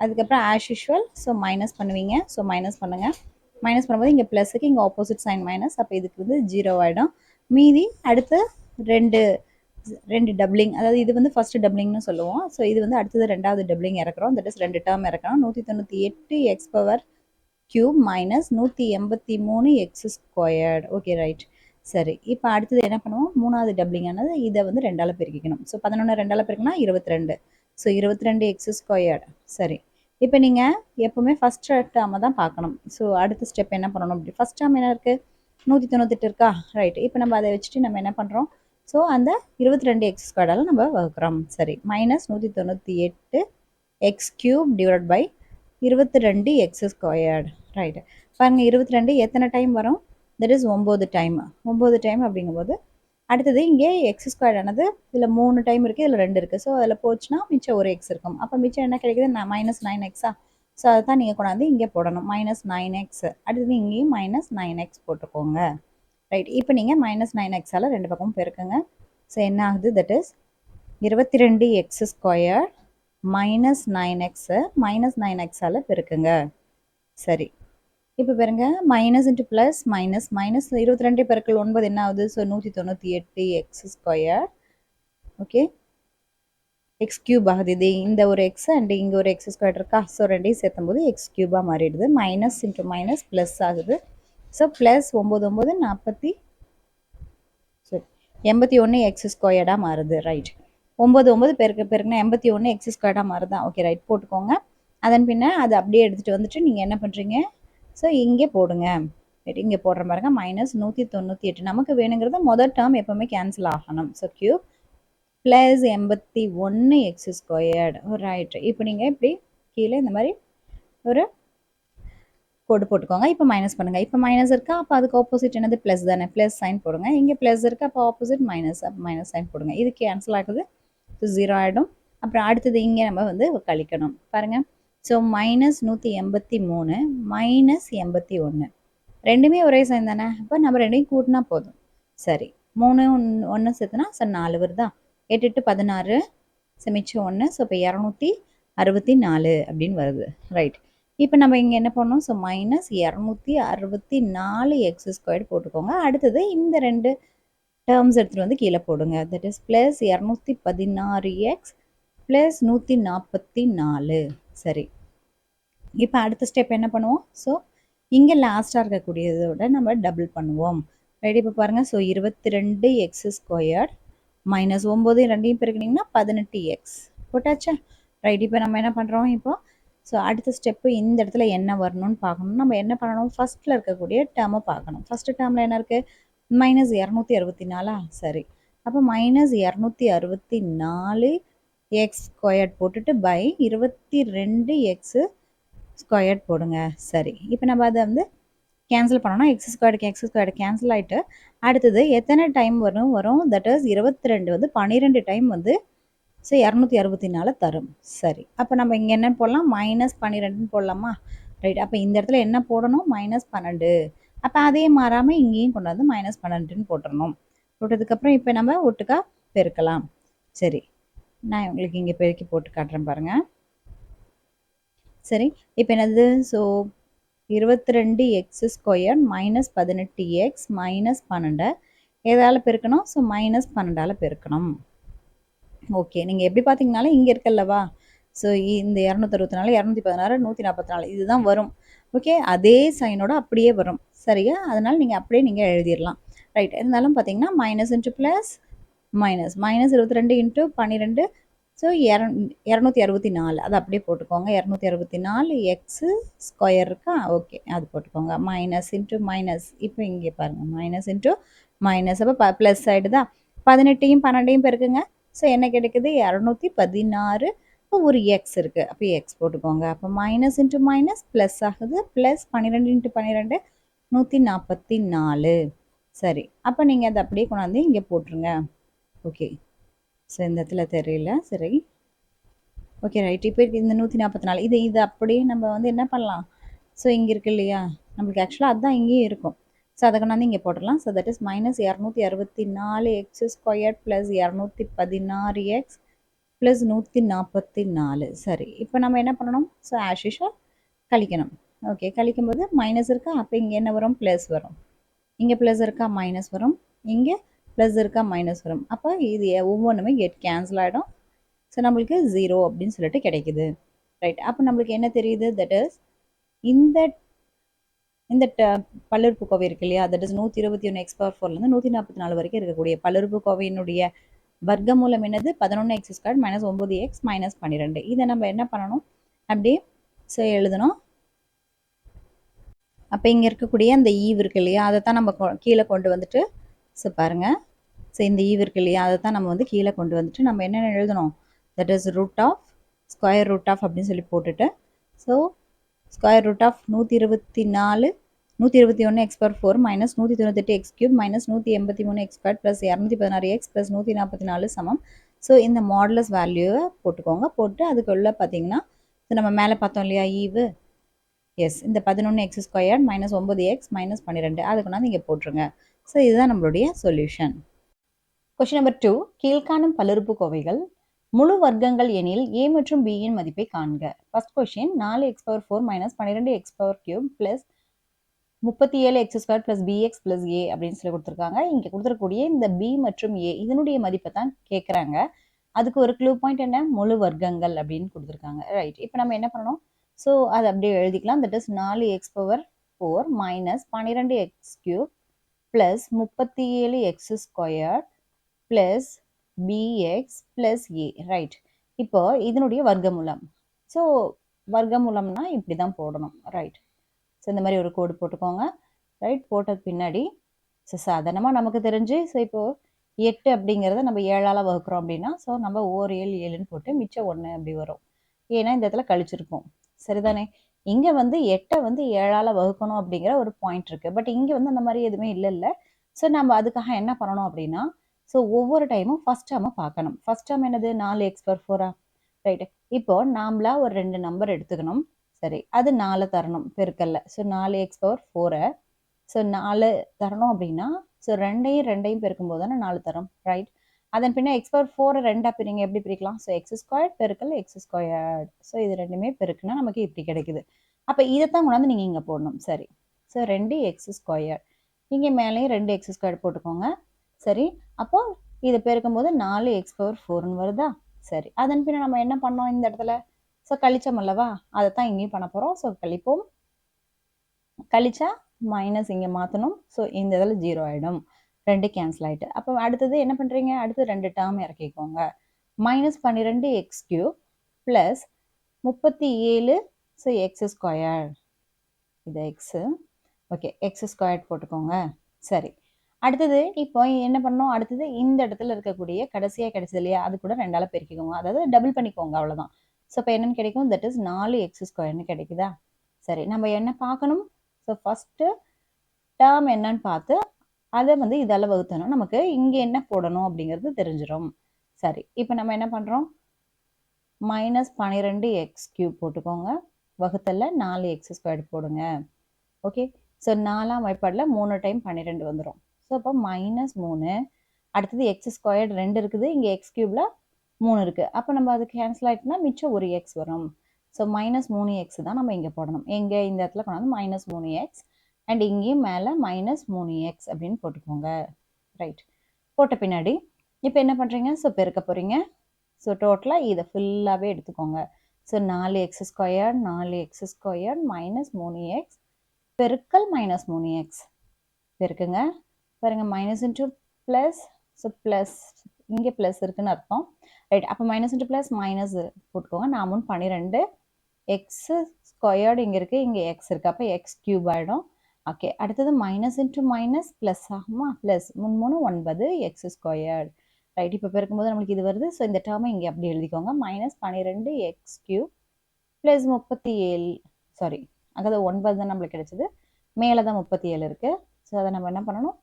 அதுக்கப்புறம் ஆஸ் யூஷுவல் ஸோ மைனஸ் பண்ணுவீங்க. ஸோ மைனஸ் பண்ணுங்கள். மைனஸ் பண்ணும்போது இங்கே ப்ளஸுக்கு இங்கே ஆப்போசிட் சைன் மைனஸ். அப்போ இதுக்கு வந்து 0 ஆகிடும். மீதி அடுத்து ரெண்டு டபுளிங், அதாவது இது வந்து ஃபஸ்ட்டு டபுளிங்னு சொல்லுவோம். ஸோ இது வந்து அடுத்தது ரெண்டாவது டபுளிங் இறக்குறோம். தட் இஸ் 2 டேர்ம் இறக்குறோம். 198x³ minus 183x². Okay right. சரி, இப்போ அடுத்தது என்ன பண்ணுவோம்? மூணாவது டபுளிங்கானது இதை வந்து 2ஆல் பெருக்கிக்கணும். ஸோ 11 2ஆல் பெருக்கினா 22. So 22x². சரி, இப்போ நீங்கள் எப்போவுமே ஃபஸ்ட் டேர்மை தான் பார்க்கணும். ஸோ அடுத்த ஸ்டெப் என்ன பண்ணணும்? அப்படி ஃபஸ்ட் டேர்ம் என்ன இருக்குது? 198 இருக்கா? ரைட். இப்போ நம்ம அதை வச்சுட்டு நம்ம என்ன பண்ணுறோம்? ஸோ அந்த 22x² நம்ம வகுக்கிறோம். சரி, minus 198x³ divide by 22x². Right. பாருங்கள், 22 எத்தனை டைம் வரும்? That is 9 time. 9 டைம் அப்படிங்கும்போது அடுத்தது இங்கே x² ஆனது இதில் 3 டைம் இருக்குது, இதில் 2 இருக்குது. ஸோ அதில் போச்சுன்னா மிச்சம் ஒரு எக்ஸ் இருக்கும். அப்போ மிச்சம் என்ன கிடைக்குது? Minus 9x. ஸோ அதை தான் நீங்கள் கொண்டாந்து இங்கே போடணும். Minus 9x. அடுத்தது இங்கேயும் மைனஸ் 9x போட்டுக்கோங்க. ரைட். இப்போ நீங்கள் மைனஸ் 9xஆல் 2 பக்கமும் பெருக்குங்க. ஸோ என்ன ஆகுது? That is 22x² minus 9x minus 9xால் பெருக்குங்க. சரி, இப்போ பாருங்க minus into plus minus minus 22 பெருக்கல் 9 என்ன ஆகுது? So 198 x square. Okay, x cube ஆகுது. இது இந்த ஒரு எக்ஸ் அண்ட் இங்கே ஒரு எக்ஸ் ஸ்கொயர் இருக்கா? ஸோ ரெண்டையும் சேர்த்தும் போது எக்ஸ் கியூபாக மாறிடுது. மைனஸ் இன்ட்டு மைனஸ் ப்ளஸ் ஆகுது. ஸோ ப்ளஸ் 9 9 81 எக்ஸ் ஸ்கொயர்டாக மாறுது. ரைட், 9 9 பெருக்குனா 81 எக்ஸ் ஸ்கொயர்டாக மாறுதான். ஓகே ரைட், போட்டுக்கோங்க. அதன் பின்ன அதை அப்படியே எடுத்துகிட்டு வந்துட்டு நீங்கள் என்ன பண்ணுறீங்க? ஸோ இங்கே போடுங்க. ரைட், இங்கே போடுற பாருங்க மைனஸ் 198. நமக்கு வேணுங்கிறது மொதல் டேர்ம் எப்போவுமே கேன்சல் ஆகணும். So cube plus 81 X squared. Right, இப்போ நீங்கள் இப்படி கீழே இந்த மாதிரி ஒரு கோடு போட்டுக்கோங்க. இப்போ மைனஸ் பண்ணுங்கள். இப்போ மைனஸ் இருக்கா, அப்போ அதுக்கு ஆப்போசிட் என்னது? ப்ளஸ் தானே. ப்ளஸ் சைன் போடுங்க. இங்கே ப்ளஸ் இருக்குது, அப்போ ஆப்போசிட் மைனஸ். அப்போ மைனஸ் சைன் போடுங்க. இது கேன்சல் ஆகுது, ஸோ 0 ஆகிடும். அப்புறம் அடுத்தது இங்கே நம்ம வந்து கழிக்கணும் பாருங்கள். ஸோ மைனஸ் 183 மைனஸ் 81 ரெண்டுமே ஒரே சைன் தானே. அப்போ நம்ம ரெண்டையும் கூட்டினா போதும். சரி, 3 1 சேர்த்துனா ஸோ 4 வருதா? 8 8 16 மிச்சம் 1. ஸோ இப்போ 264 அப்படின்னு வருது. ரைட், இப்போ நம்ம இங்கே என்ன பண்ணோம்? ஸோ மைனஸ் 264 எக்ஸ் ஸ்கொயர்டு போட்டுக்கோங்க. அடுத்தது இந்த ரெண்டு டேர்ம்ஸ் எடுத்துகிட்டு வந்து கீழே போடுங்க. That is plus 216 x plus 144. சரி, இப்போ அடுத்த ஸ்டெப் என்ன பண்ணுவோம்? ஸோ இங்கே லாஸ்ட்டாக இருக்கக்கூடியதோட நம்ம டபுள் பண்ணுவோம். ரைட், இப்போ பாருங்கள். ஸோ 22 எக்ஸ் ஸ்கொயர்டு மைனஸ் 9 ரெண்டையும் பெருக்கினீங்கன்னா 18 எக்ஸ் போட்டாச்சா? ரைட், இப்போ நம்ம என்ன பண்ணுறோம்? இப்போ ஸோ அடுத்த ஸ்டெப்பு இந்த இடத்துல என்ன வரணும்னு பார்க்கணும். நம்ம என்ன பண்ணணும்? ஃபஸ்ட்டில் இருக்கக்கூடிய டேர்மை பார்க்கணும். ஃபஸ்ட்டு டேர்மில் என்ன இருக்குது? மைனஸ் 264. சரி, அப்போ மைனஸ் 264 எக்ஸ் ஸ்கொயர்ட் போட்டுட்டு பை 22 எக்ஸு ஸ்கொயர்ட் போடுங்க. சரி, இப்போ நம்ம அதை வந்து கேன்சல் பண்ணோன்னா எக்ஸ் ஸ்கொயர்டு கேன்சல் ஆகிட்டு அடுத்தது எத்தனை டைம் வரும்? தட் இஸ் 22 வந்து 12 டைம் வந்து ஸோ 264 தரும். சரி, அப்போ நம்ம இங்கே என்ன போடலாம்? மைனஸ் 12ன்னு போடலாமா? ரைட், அப்போ இந்த இடத்துல என்ன போடணும்? மைனஸ் 12. அப்போ அதே மாறாமல் இங்கேயும் கொண்டு வந்து மைனஸ் 12ன்னு போட்டுடணும். போட்டதுக்கப்புறம் இப்போ நம்ம ஒட்டுக்கா பெருக்கலாம். சரி, நான் உங்களுக்கு இங்கே பெருக்கி போட்டு காட்டுறேன் பாருங்கள். சரி, இப்போ என்னது? So 22 X square minus 18 X minus 12 எதால் பெருக்கணும்? ஸோ மைனஸ் 12ஆல் பெருக்கணும். ஓகே, நீங்கள் எப்படி பார்த்தீங்கனாலும் இங்கே இருக்கல்லவா? ஸோ இந்த 264 216 144 இதுதான் வரும். ஓகே, அதே சைனோட அப்படியே வரும். சரியா? அதனால் நீங்கள் அப்படியே நீங்கள் எழுதிடலாம். ரைட், இருந்தாலும் பார்த்தீங்கன்னா minus into plus minus minus 22 into 12 so 264 அது அப்படியே போட்டுக்கோங்க. 264 எக்ஸு ஸ்கொயர் இருக்கா? ஓகே, அது போட்டுக்கோங்க. மைனஸ் இன்ட்டு மைனஸ், இப்போ இங்கே பாருங்கள் மைனஸ் இன்ட்டு மைனஸ், அப்போ ப்ளஸ் சைடு தான். 18யும் 12யும் பெருக்குங்க. ஸோ என்ன கிடைக்குது? 216. இப்போ ஒரு எக்ஸ் இருக்குது, அப்போ எக்ஸ் போட்டுக்கோங்க. அப்போ மைனஸ் இன்ட்டு மைனஸ் ப்ளஸ் ஆகுது. Plus 12 into 12 144. சரி, அப்போ நீங்கள் அதை அப்படியே கொண்டாந்து இங்கே போட்டுருங்க. ஓகே, ஸோ இந்த இடத்துல தெரியல. சரி, ஓகே ரைட், இப்போ இந்த 144 இது அப்படியே நம்ம வந்து என்ன பண்ணலாம்? ஸோ இங்கே இருக்கு இல்லையா, நம்மளுக்கு ஆக்சுவலாக அதுதான் இங்கேயும் இருக்கும். ஸோ அதை கொண்டாந்து இங்கே போட்டுடலாம். So that is minus 264 X square plus 216 x plus 144. சரி, இப்போ நம்ம என்ன பண்ணணும்? ஸோ ஆஸ் யூஷுவல் கழிக்கணும். ஓகே, கழிக்கும்போது மைனஸ் இருக்கா, அப்போ இங்கே என்ன வரும்? ப்ளஸ் வரும். இங்கே ப்ளஸ் இருக்கா, மைனஸ் வரும். இங்கே ப்ளஸ் இருக்கா, மைனஸ் வரும். அப்போ இது ஒவ்வொன்றுமே கெட் கேன்சல் ஆகிடும். ஸோ நம்மளுக்கு 0 அப்படின்னு சொல்லிட்டு கிடைக்குது. ரைட், அப்போ நம்மளுக்கு என்ன தெரியுது? தட் இஸ் இந்த பல்லுறுப்புக்கோவை இருக்கு இல்லையா, தட் இஸ் 121 எக்ஸ் பவர் 4லேருந்து 144 வரைக்கும் இருக்கக்கூடிய பல்லுறுப்புக்கோவையினுடைய வர்க்கமூலம் என்னது? 11 X square minus 9 X minus 12. இதை நம்ம என்ன பண்ணணும்? அப்படியே ஸோ எழுதணும். அப்போ இங்கே இருக்கக்கூடிய அந்த ஈவ் இருக்கு இல்லையா, அதை தான் நம்ம கீழே கொண்டு வந்துட்டு ஸோ பாருங்கள். ஸோ இந்த ஈவ் இருக்கு இல்லையா, அதை தான் நம்ம வந்து கீழே கொண்டு வந்துட்டு நம்ம என்னென்ன எழுதணும்? That is root of square root of அப்படின்னு சொல்லி போட்டுட்டு so square root of 121 x power 4 minus 198 x cube minus 183 x square plus 216 x plus 144 சமம். ஸோ இந்த மாடுலஸ் வேல்யூவை போட்டுக்கோங்க. போட்டு அதுக்குள்ளே பார்த்தீங்கன்னா நம்ம மேலே பார்த்தோம் இல்லையா ஈவு, எஸ் இந்த 11 X square minus 9 X minus 12 அது கொண்டாந்து இங்கே போட்டுருங்க. ஸோ இதுதான் நம்மளுடைய சொல்யூஷன். கொஷின் நம்பர் 2, கீழ்காணும் பல்லுறுப்புக்கோவைகள் முழு வர்க்கங்கள் எனில் a மற்றும் b இன் மதிப்பை காண்க. First question 4x⁴ minus 12x³ plus 37x² plus bx plus a அப்படின்னு சொல்லி கொடுத்துருக்காங்க. இங்கே கொடுத்துருக்கக்கூடிய இந்த b மற்றும் a இதனுடைய மதிப்பை தான் கேட்குறாங்க. அதுக்கு ஒரு க்ளூ பாயிண்ட் என்ன, முழு வர்க்கங்கள் அப்படின்னு கொடுத்துருக்காங்க. ரைட், இப்போ நம்ம என்ன பண்ணணும், ஸோ அதை அப்படியே எழுதிக்கலாம். That is 4x⁴ minus 12x³ plus 37x² plus bx plus a. Right, இப்போ இதனுடைய வர்க்கமூலம். ஸோ வர்க்கமூலம்னா இப்படி தான் போடணும். ரைட், ஸோ இந்த மாதிரி ஒரு கோடு போட்டுக்கோங்க. ரைட், போட்டதுக்கு பின்னாடி ஸோ சாதாரணமாக நமக்கு தெரிஞ்சு ஸோ இப்போது 8 அப்படிங்கிறத நம்ம 7ஆல் வகுக்கிறோம் அப்படின்னா ஸோ நம்ம ஓர் 7 7ன்னு போட்டு மிச்சம் 1 அப்படி வரும். ஏன்னா இந்த இடத்துல கழிச்சிருப்போம். சரிதானே, இங்கே வந்து 8ஐ வந்து 7ஆல் வகுக்கணும் அப்படிங்கிற ஒரு பாயிண்ட் இருக்குது. பட் இங்கே வந்து அந்த மாதிரி எதுவுமே இல்லை. ஸோ நம்ம அதுக்காக என்ன பண்ணணும் அப்படின்னா, ஸோ ஒவ்வொரு டைமும் ஃபர்ஸ்ட் டேர்மை பார்க்கணும். ஃபர்ஸ்ட் டேர்ம் என்னது, 4x⁴. ரைட்டு, இப்போ நாமளா ஒரு 2 நம்பர் எடுத்துக்கணும். சரி, அது 4 தரணும் பெருக்கல்ல. ஸோ 4x⁴ ஸோ 4 தரணும் அப்படின்னா ஸோ 2ஐயும் பெருக்கும்போது தானே 4 தரும். ரைட், அதன் பின்ன x⁴ 2ஆ பிரிங்க. எப்படி பிரிக்கலாம், ஸோ x² பெருக்கல் x². ஸோ இது ரெண்டுமே பெருக்குனா நமக்கு இப்படி கிடைக்குது. அப்போ இதைத்தான் கொண்டாந்து நீங்கள் இங்கே போடணும். சரி, ஸோ 2x², இங்கே மேலேயும் 2x² போட்டுக்கோங்க. சரி, அப்போ இதை பெருக்கும்போது 4x⁴ வருதா. சரி, அதன் பின்ன நம்ம என்ன பண்ணோம் இந்த இடத்துல, ஸோ கழிச்சோம் அல்லவா, அதைத்தான் இங்கேயும் பண்ண போகிறோம். ஸோ கழிப்போம், கழிச்சா மைனஸ் இங்கே மாற்றணும். ஸோ இந்த இதில் 0 ஆகிடும், 2 கேன்சல் ஆகிட்டு. அப்போ அடுத்தது என்ன பண்ணுறீங்க, அடுத்து 2 டேர்ம் இறக்கிக்கோங்க. Minus 12x³ plus 37 so x², இது எக்ஸு. ஓகே, x² போட்டுக்கோங்க. சரி, அடுத்தது இப்போ என்ன பண்ணோம், அடுத்தது இந்த இடத்துல இருக்கக்கூடிய கடைசியாக கிடைச்சது இல்லையா, அது கூட 2ஆல் பெருக்கிக்கோங்க. அதாவது டபுள் பண்ணிக்கோங்க, அவ்வளோதான். ஸோ இப்போ என்னென்னு கிடைக்கும், தட் இஸ் 4x² கிடைக்குதா. சரி, நம்ம என்ன பார்க்கணும், ஸோ ஃபஸ்ட்டு டேர்ம் என்னன்னு பார்த்து அதை வந்து இதால் வகுத்தோன்னா நமக்கு இங்கே என்ன போடணும் அப்படிங்கிறது தெரிஞ்சிடும். சரி, இப்போ நம்ம என்ன பண்ணுறோம், மைனஸ் 12x³ போட்டுக்கோங்க, வகுத்தலில் 4x² போடுங்க. ஓகே, ஸோ 4ஆம் வாய்ப்பாடில் 3 டைம் 12 வந்துடும். ஸோ அப்போ -3, அடுத்தது x² 2 இருக்குது, இங்கே x³ 3 இருக்குது. அப்போ நம்ம அது கேன்சல் ஆகிட்டுனா மிச்சம் ஒரு x வரும். ஸோ -3x தான் நம்ம இங்கே போடணும். எங்கே இந்த இடத்துல கொண்டாந்து -3x அண்ட் இங்கேயும் மேலே -3x அப்படின்னு போட்டுக்கோங்க. ரைட், போட்ட பின்னாடி இப்போ என்ன பண்ணுறீங்க, ஸோ பெருக்க போகிறீங்க. ஸோ டோட்டலாக இதை ஃபுல்லாகவே எடுத்துக்கோங்க. ஸோ 4x² 4x² -3x பெருக்கல் -3x பெருக்குங்க. பாருங்க, minus into plus, so plus இங்கே ப்ளஸ் இருக்குன்னு அர்த்தம். ரைட், அப்போ மைனஸ் இன்ட்டு ப்ளஸ் மைனஸ் போட்டுக்கோங்க. 4 12 x² இங்கே இருக்குது, இங்கே x இருக்குது, அப்போ x³ ஆகிடும். ஓகே, அடுத்தது மைனஸ் இன்ட்டு மைனஸ் ப்ளஸ் ஆகுமா, ப்ளஸ் 3 9 x². ரைட், இப்போ பெருக்கும்போது நம்மளுக்கு இது வருது. ஸோ இந்த டேர்மை இங்கே அப்படி எழுதிக்கோங்க. -12x³ ப்ளஸ் 37, சாரி அங்கே 9 தான் நம்மளுக்கு கிடைச்சிது, மேலே தான் 37 இருக்குது. ஸோ அதை நம்ம என்ன பண்ணணும்,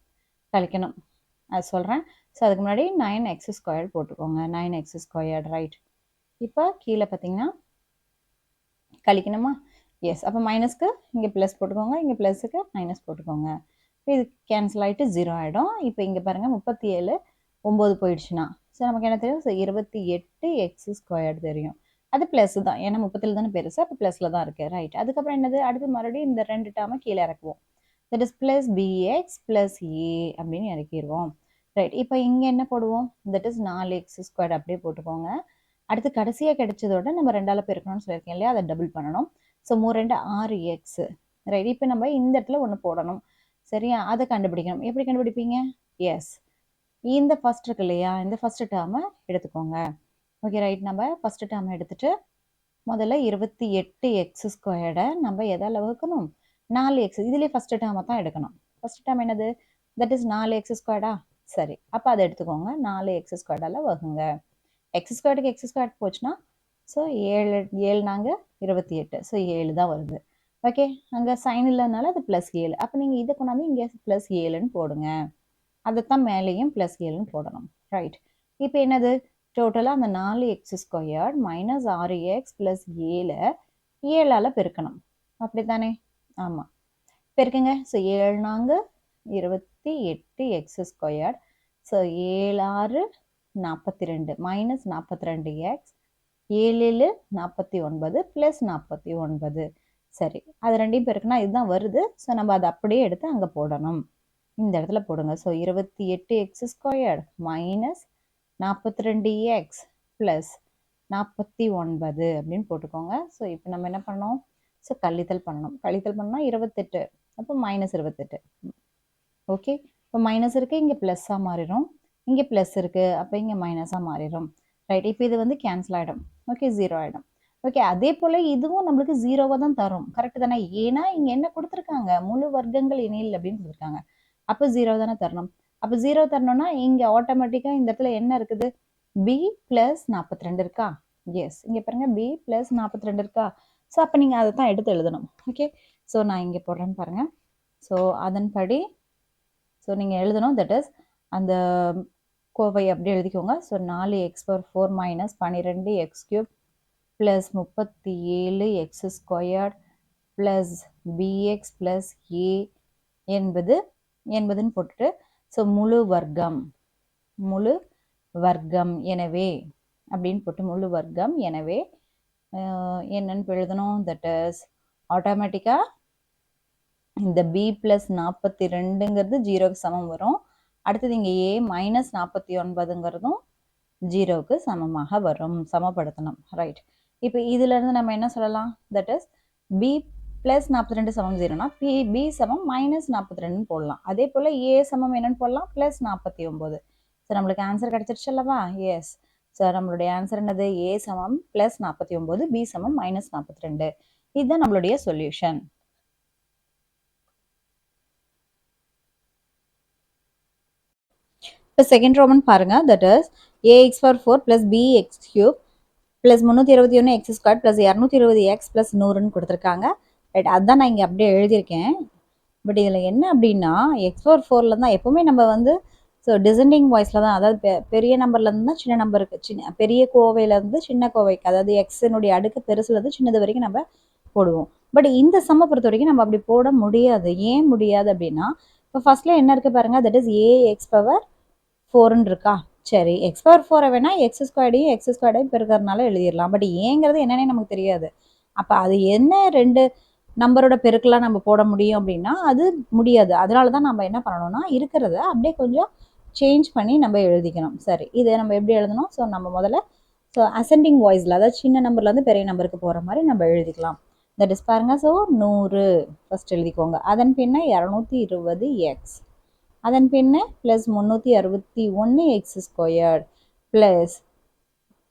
கழிக்கணும். அது சொல்கிறேன். ஸோ அதுக்கு முன்னாடி 9x² போட்டுக்கோங்க. 9x². ரைட், இப்போ கீழே பார்த்தீங்கன்னா கழிக்கணுமா, எஸ். அப்போ மைனஸ்க்கு இங்கே ப்ளஸ் போட்டுக்கோங்க, இங்கே ப்ளஸுக்கு மைனஸ் போட்டுக்கோங்க. இது கேன்சல் ஆகிட்டு 0 ஆகிடும். இப்போ இங்கே பாருங்கள், 37 9 போயிடுச்சுன்னா ஸோ நமக்கு என்ன தெரியும், ஸோ 28x² தெரியும். அது ப்ளஸ் தான், ஏன்னா 37 தானே பெருசு, அப்போ ப்ளஸில் தான் இருக்குது. ரைட், அதுக்கப்புறம் என்னது, அடுத்து மறுபடியும் இந்த 2 டேர்மை கீழே இறக்குவோம். That is plus bx plus a அப்படின்னு இறக்கிடுவோம். ரைட், இப்போ இங்கே என்ன போடுவோம், தட் இஸ் 4x² அப்படியே போட்டுக்கோங்க. அடுத்து கடைசியாக கிடைச்சதோட நம்ம 2ஆல் பெருக்கணும்னு சொல்லியிருக்கேன் இல்லையா, அதை டபுள் பண்ணணும். So 3 2 6x. ரைட், இப்போ நம்ம இந்த இடத்துல ஒன்று போடணும். சரியா, அதை கண்டுபிடிக்கணும். எப்படி கண்டுபிடிப்பீங்க, எஸ், இந்த ஃபர்ஸ்ட் இருக்கு இல்லையா, இந்த ஃபர்ஸ்ட் டேர்மை எடுத்துக்கோங்க. ஓகே, ரைட், நம்ம ஃபர்ஸ்ட் டேர்மை எடுத்துட்டு முதல்ல 28x² நம்ம எதால் வகுக்கணும், 4x. இதுலேயே ஃபர்ஸ்ட் டேர்மை தான் எடுக்கணும். ஃபர்ஸ்ட் டேர்ம் என்னது, தட் இஸ் 4x². சரி, அப்போ அதை எடுத்துக்கோங்க, 4x² வகுங்க. x²க்கு x² போச்சுன்னா ஸோ 7 7 நாங்கள் 28, ஸோ 7 தான் வருது. ஓகே, அங்கே சைன் இல்லைனால அது +7. அப்போ நீங்கள் இதை கொண்டாந்து இங்கே +7ன்னு போடுங்க. அதைத்தான் மேலேயும் +7ன்னு போடணும். ரைட், இப்போ என்னது, டோட்டலாக அந்த 4x² -6x + 7 7ஆல் பெருக்கணும். அப்படி தானே, ஆமாம், பெருக்குங்க. ஸோ 7 நாங்கள் 28x². So 7 6 42 minus 42x 7 49 plus 49. சரி, அது ரெண்டையும் பெருக்குனா இதுதான் வருது. ஸோ நம்ம அதை அப்படியே எடுத்து அங்கே போடணும். இந்த இடத்துல போடுங்க. So 28x² minus 42x plus 49 அப்படின்னு போட்டுக்கோங்க. ஸோ இப்போ நம்ம என்ன பண்ணோம்? ஸோ கழித்தல் பண்ணணும். கழித்தல் பண்ணால் 28, அப்போ மைனஸ் 28. ஓகே, இப்போ மைனஸ் இருக்குது, இங்கே ப்ளஸ்ஸாக மாறிடும். இங்கே ப்ளஸ் இருக்குது, அப்போ இங்கே மைனஸாக மாறிடும். ரைட், இப்போ இது வந்து கேன்சல் ஆகிடும். ஓகே, 0 ஆகிடும். ஓகே, அதே போல் இதுவும் நம்மளுக்கு 0வாக தான் தரும். கரெக்டு தானே? ஏன்னா இங்கே என்ன கொடுத்துருக்காங்க? முழு வர்க்கங்கள் எண்ணில் அப்படின்னு கொடுத்துருக்காங்க. அப்போ 0 தானே தரணும். அப்போ 0 தரணும்னா இங்கே ஆட்டோமேட்டிக்காக இந்த இடத்துல என்ன இருக்குது? b ப்ளஸ் 42 இருக்கா? எஸ், இங்கே பாருங்கள், b ப்ளஸ் 42 இருக்கா? ஸோ அப்போ நீங்கள் அதை தான் எடுத்து எழுதணும். ஓகே, ஸோ நான் இங்கே போடுறேன்னு பாருங்கள். ஸோ அதன்படி ஸோ நீங்கள் எழுதணும். தட் இஸ் அந்த கோவை அப்படி எழுதிக்கோங்க. So 4x⁴ minus 12x³ plus 37x² plus bx plus a என்பதுன்னு போட்டுட்டு ஸோ முழு வர்க்கம் எனவே அப்படின்னு போட்டு முழு வர்க்கம் எனவே என்னன்னு எழுதணும்? தட் இஸ் ஆட்டோமேட்டிக்காக இந்த b ப்ளஸ் 42ங்கிறது 0க்கு சமம் வரும். அடுத்தது இங்கே a மைனஸ் 49ங்கிறதும் 0க்கு சமமாக வரும். சமப்படுத்தணும். ரைட், இப்போ இதிலேருந்து நம்ம என்ன சொல்லலாம்? தட் இஸ் b ப்ளஸ் 42 சமம் 0னா b சமம் மைனஸ் 42ன்னு போடலாம். அதே போல் a சமம் என்னன்னு போடலாம்? ப்ளஸ் 49. ஸோ நம்மளுக்கு ஆன்சர் கிடச்சிருச்சு அல்லவா? எஸ். ஸோ நம்மளுடைய ஆன்சர் என்னது? a சமம் ப்ளஸ் 49, b சமம் மைனஸ் 42. இதுதான் நம்மளுடைய சொல்யூஷன். இப்போ செகண்ட் ரோமன் பாருங்க. That is ax⁴ plus bx³ plus 321x² plus 220x plus 100ன்னு கொடுத்துருக்காங்க. ரைட், அதுதான் நான் இங்கே அப்படியே எழுதியிருக்கேன். பட் இதில் என்ன அப்படின்னா x⁴ தான் எப்போவுமே நம்ம வந்து ஸோ டிசெண்டிங் வாய்ஸில் தான், அதாவது பெரிய நம்பர்லேருந்து தான் சின்ன நம்பருக்கு பெரிய கோவையிலேருந்து சின்ன கோவைக்கு, அதாவது எக்ஸினுடைய அடுக்கு பெருசுலேருந்து சின்னது வரைக்கும் நம்ம போடுவோம். பட் இந்த சம்மை பொறுத்த வரைக்கும் நம்ம அப்படி போட முடியாது. ஏன் முடியாது அப்படின்னா இப்போ ஃபர்ஸ்ட்ல என்ன இருக்குது பாருங்கள்? தட் இஸ் ax⁴ இருக்கா? சரி, x⁴ வேணா x² பெருக்கிறதுனால எழுதிடலாம். பட் ஏங்கிறது என்னன்னே நமக்கு தெரியாது. அப்போ அது என்ன ரெண்டு நம்பரோட பெருக்கெல்லாம் நம்ம போட முடியும் அப்படின்னா அது முடியாது. அதனால தான் நம்ம என்ன பண்ணணும்னா இருக்கிறத அப்படியே கொஞ்சம் சேஞ்ச் பண்ணி நம்ம எழுதிக்கணும். சரி, இதை நம்ம எப்படி எழுதணும்? ஸோ நம்ம முதல்ல ஸோ அசெண்டிங் வாய்ஸில், அதாவது சின்ன நம்பர்லேருந்து பெரிய நம்பருக்கு போகிற மாதிரி நம்ம எழுதிக்கலாம். தட் இஸ் பாருங்கள். ஸோ 100 ஃபஸ்ட் எழுதிக்கோங்க. அதன் பின்ன 220x, அதன் பின்ன plus 361x² plus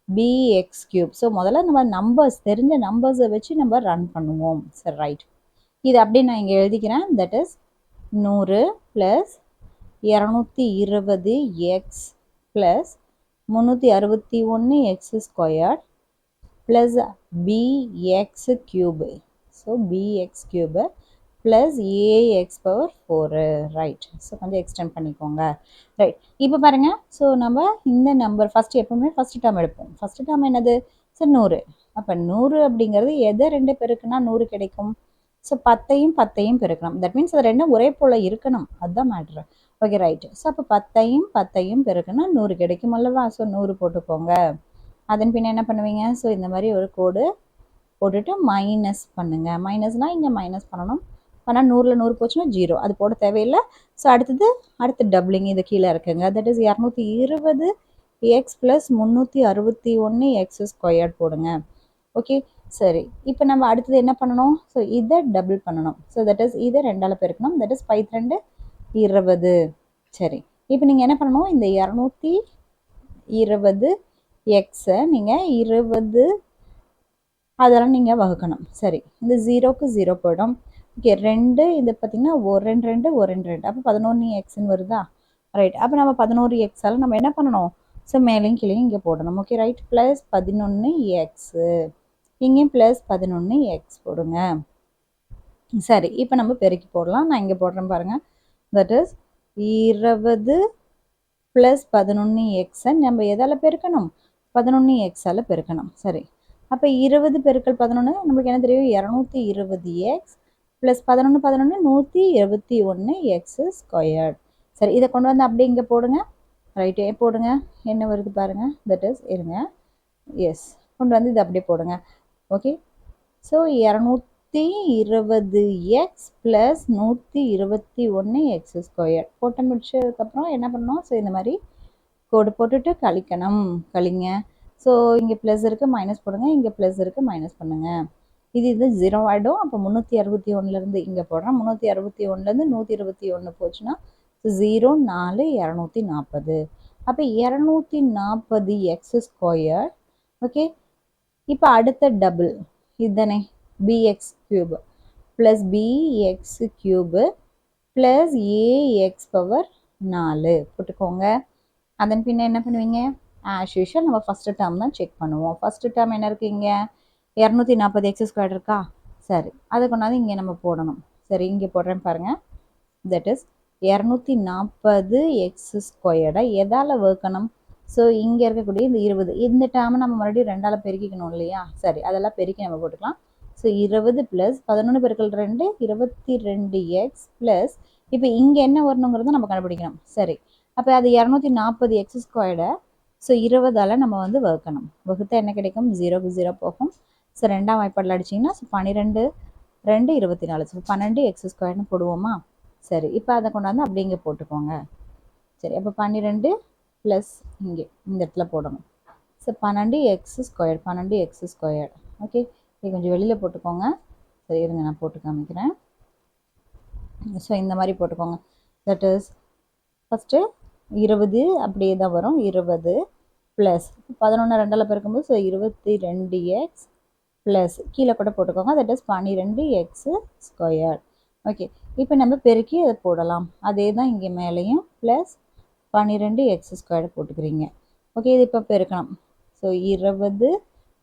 bx³ so முதல்ல நம்ம நம்பர்ஸ் தெரிஞ்ச நம்பர்ஸை வச்சு நம்ம ரன் பண்ணுவோம். சரி, ரைட், இது அப்படியே நான் இங்கே எழுதிக்கிறேன். That is 100 plus 220x plus 361x² plus bx³ so bx³ plus ax⁴. Right, so கொஞ்சம் எக்ஸ்டெண்ட் பண்ணிக்கோங்க. ரைட், இப்போ பாருங்கள். ஸோ நம்ம இந்த நம்பர் ஃபஸ்ட்டு எப்போவுமே ஃபஸ்ட்டு டேர்ம் எடுப்போம். ஃபஸ்ட்டு டேர்ம் என்னது? ஸோ 100. அப்போ 100 அப்படிங்கிறது எதை 2 பெருக்குன்னா 100 கிடைக்கும்? ஸோ 10ஐயும் பெருக்கணும். தட் மீன்ஸ் அது ரெண்டும் ஒரே போல் இருக்கணும். அதுதான் மேட்ரு. Okay, right. ஸோ அப்போ 10ஐயும் பெருக்குன்னா 100 கிடைக்கும் அல்லவா? ஸோ 100 போட்டுக்கோங்க. அதன் பின்ன என்ன பண்ணுவீங்க? ஸோ இந்த மாதிரி ஒரு கோடு போட்டுட்டு மைனஸ் பண்ணுங்கள். மைனஸ்னால் இங்கே மைனஸ் பண்ணணும். ஆனால் 100ல் 100 போச்சுன்னா 0, அது போட தேவையில்லை. ஸோ அடுத்து டபுளிங் இது கீழே இருக்குங்க. That is 220x plus 361x² போடுங்க. ஓகே, சரி, இப்போ நம்ம அடுத்தது என்ன பண்ணணும்? ஸோ இதை டபுள் பண்ணணும். ஸோ தட் இஸ் இதை 2ஆல் பெருக்கணும். That is 5 2 20. சரி, இப்போ நீங்கள் என்ன பண்ணணும்? இந்த 220xஐ நீங்கள் 20 அதெல்லாம் நீங்கள் வகுக்கணும். சரி, இந்த 0க்கு 0 போயிடும். ஓகே, 2 இது பார்த்தீங்கன்னா 1 2 1 2 அப்போ 11xன்னு வருதா? ரைட், அப்போ நம்ம 11xஆல் நம்ம என்ன பண்ணணும்? ஸோ மேலேயும் கீழேயும் இங்கே போடணும். ஓகே, ரைட், ப்ளஸ் 11x, இங்கேயும் ப்ளஸ் 11x போடுங்க. சரி, இப்போ நம்ம பெருக்கி போடலாம். நான் இங்கே போடுறேன் பாருங்கள். தட் இஸ் 20 ப்ளஸ் 11xஐ நம்ம எதால் பெருக்கணும்? 11xஆல் பெருக்கணும். சரி, அப்போ 20 பெருக்கல் 11 நம்மளுக்கு என்ன தெரியும்? 220x plus 11 121x². சரி, இதை கொண்டு வந்து அப்படியே இங்கே போடுங்க. ரைட்டு போடுங்க. என்ன வருது பாருங்கள். தட் இஸ் இருங்க. எஸ், கொண்டு வந்து இது அப்படியே போடுங்க. Okay, so 220x plus 121x² போட்டு முடிச்சதுக்கப்புறம் என்ன பண்ணணும்? ஸோ இந்த மாதிரி கோடு போட்டுட்டு கழிக்கணும். கழிங்க. ஸோ இங்கே ப்ளஸ் இருக்குது, மைனஸ் போடுங்க. இங்கே ப்ளஸ் இருக்குது, மைனஸ் பண்ணுங்கள். இது 0 ஆகிடும். அப்போ 361லேருந்து இங்கே போடுறேன். 361லேருந்து 121 போச்சுன்னா 0 4 240. அப்போ 240x². ஓகே, இப்போ அடுத்த டபுள் இதுதானே, bx³ plus bx³ plus ax⁴ போட்டுக்கோங்க. அதன் பின்ன என்ன பண்ணுவீங்க? ஆஸ் யூஷுவல் நம்ம ஃபஸ்ட்டு டேர்ம் தான் செக் பண்ணுவோம். ஃபஸ்ட்டு டேர்ம் என்ன இருக்குது? இங்கே 240x² இருக்கா? சரி, அதை கொண்டாந்து இங்கே நம்ம போடணும். சரி, இங்கே போடுறேன் பாருங்கள். தட் இஸ் 240x² எதால் வகுக்கணும்? ஸோ இங்கே இருக்கக்கூடிய இந்த 20 இந்த டேர்மை நம்ம மறுபடியும் 2ஆல் பெருக்கிக்கணும் இல்லையா? சரி, அதெல்லாம் பெருக்கி நம்ம போட்டுக்கலாம். ஸோ 20 ப்ளஸ் 11 பெருக்கல் 2 22x ப்ளஸ் இப்போ இங்கே என்ன வரணுங்கிறத நம்ம கண்டுபிடிக்கணும். சரி, அப்போ அது 240x². ஸோ 20ஆல் நம்ம வந்து வகுக்கணும். வகுத்தா என்ன கிடைக்கும்? 0க்கு 0 போகும். ஸோ 2ஆம் வாய்ப்பாடில் அடிச்சிங்கன்னா 12 2 24. ஸோ 12x² போடுவோமா? சரி, இப்போ அதை கொண்டாந்து அப்படி இங்கே போட்டுக்கோங்க. சரி, அப்போ 12 ப்ளஸ் இங்கே இந்த இடத்துல போடணும். So 12x². 12x². ஓகே, இது கொஞ்சம் வெளியில் போட்டுக்கோங்க. சரி, இருங்க நான் போட்டு காமிக்கிறேன். ஸோ இந்த மாதிரி போட்டுக்கோங்க. தட் இஸ் ஃபஸ்ட்டு 20 அப்படியே தான் வரும். 20 ப்ளஸ் 11 2ஆல் பெருக்கும்போது ஸோ 22x ப்ளஸ் கீழே கூட போட்டுக்கோங்க. That is 12x². ஓகே, இப்போ நம்ம பெருக்கி அதை போடலாம். அதே தான் இங்கே மேலேயும் ப்ளஸ் 12x² போட்டுக்கிறீங்க. ஓகே, இது இப்போ பெருக்கணும். So 20